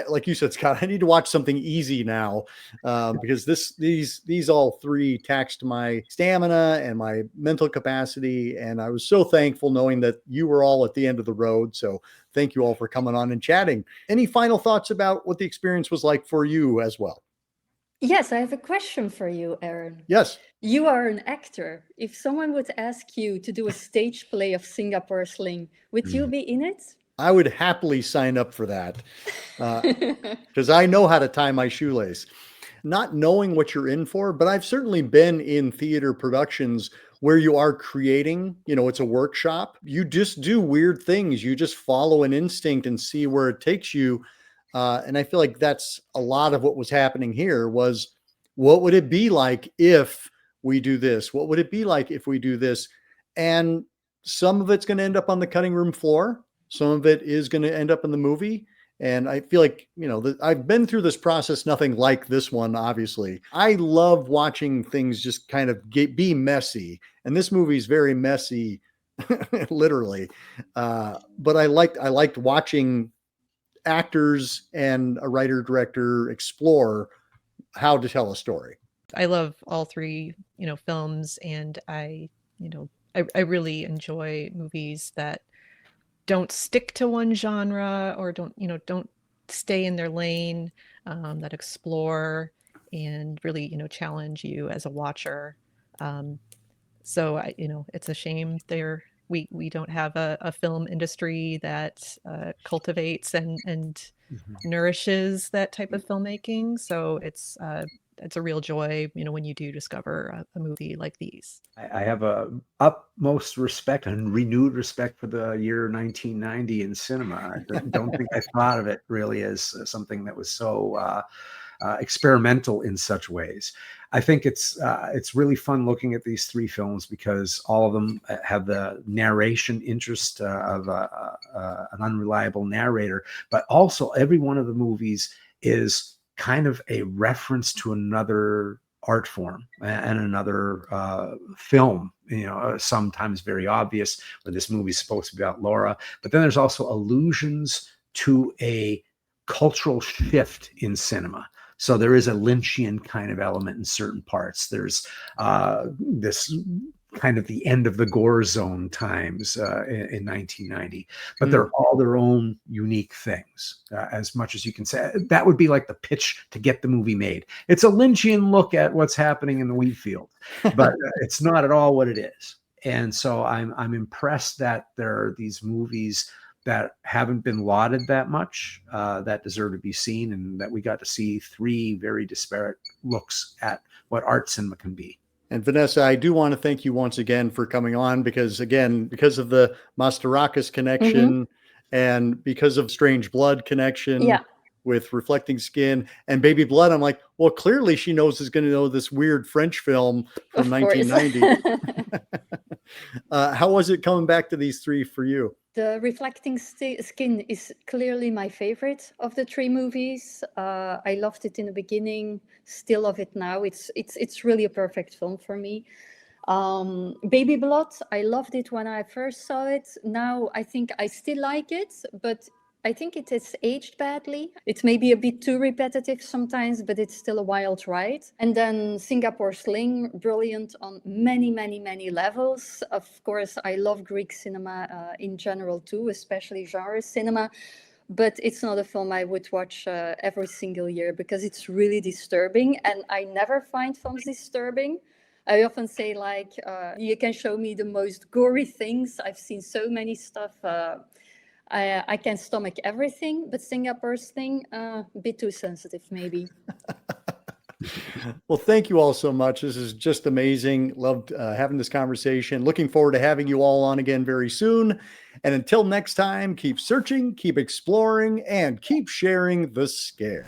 like you said, Scott, I need to watch something easy now because these all three taxed my stamina and my mental capacity. And I was so thankful knowing that you were all at the end of the road. So thank you all for coming on and chatting. Any final thoughts about what the experience was like for you as well? Yes, I have a question for you, Aaron. Yes. You are an actor. If someone would ask you to do a stage play of Singapore Sling, would you be in it? I would happily sign up for that because I know how to tie my shoelace. Not knowing what you're in for, but I've certainly been in theater productions where you are creating, it's a workshop. You just do weird things. You just follow an instinct and see where it takes you. And I feel like that's a lot of what was happening here was, what would it be like if we do this? What would it be like if we do this? And some of it's going to end up on the cutting room floor. Some of it is going to end up in the movie. And I feel like, I've been through this process, nothing like this one, obviously. I love watching things just kind of be messy. And this movie is very messy, literally. But I liked watching actors and a writer-director explore how to tell a story. I love all three, films. And I really enjoy movies that don't stick to one genre or don't stay in their lane, that explore. and really, challenge you as a watcher. So it's a shame we don't have a film industry that cultivates and nourishes that type of filmmaking. So it's a real joy, when you do discover a movie like these. I have a utmost respect and renewed respect for the year 1990 in cinema. I don't think I thought of it really as something that was so experimental in such ways. I think it's really fun looking at these three films because all of them have the narration interest of an unreliable narrator, but also every one of the movies is kind of a reference to another art form and another film, sometimes very obvious, where this movie is supposed to be about Laura, but then there's also allusions to a cultural shift in cinema. So there is a Lynchian kind of element in certain parts. There's this kind of the end of the gore zone times in 1990, but they're all their own unique things, as much as you can say. That would be like the pitch to get the movie made. It's a Lynchian look at what's happening in the wheat field, but it's not at all what it is. And so I'm impressed that there are these movies that haven't been lauded that much, that deserve to be seen, and that we got to see three very disparate looks at what art cinema can be. And Vanessa, I do want to thank you once again for coming on because of the Mastarakis connection and because of Strange Blood connection with Reflecting Skin and Baby Blood. I'm like, well, clearly she is going to know this weird French film from 1990. How was it coming back to these three for you? The Reflecting Skin is clearly my favorite of the three movies. I loved it in the beginning, still love it now. It's really a perfect film for me. Baby Blood, I loved it when I first saw it. Now I think I still like it, but I think it has aged badly. It's maybe a bit too repetitive sometimes, but it's still a wild ride. And then Singapore Sling, brilliant on many, many, many levels. Of course, I love Greek cinema in general too, especially genre cinema. But it's not a film I would watch every single year because it's really disturbing. And I never find films disturbing. I often say, you can show me the most gory things. I've seen so many stuff. I can stomach everything, but Singapore Sling, a bit too sensitive, maybe. Well, thank you all so much. This is just amazing. Loved having this conversation. Looking forward to having you all on again very soon. And until next time, keep searching, keep exploring, and keep sharing the scare.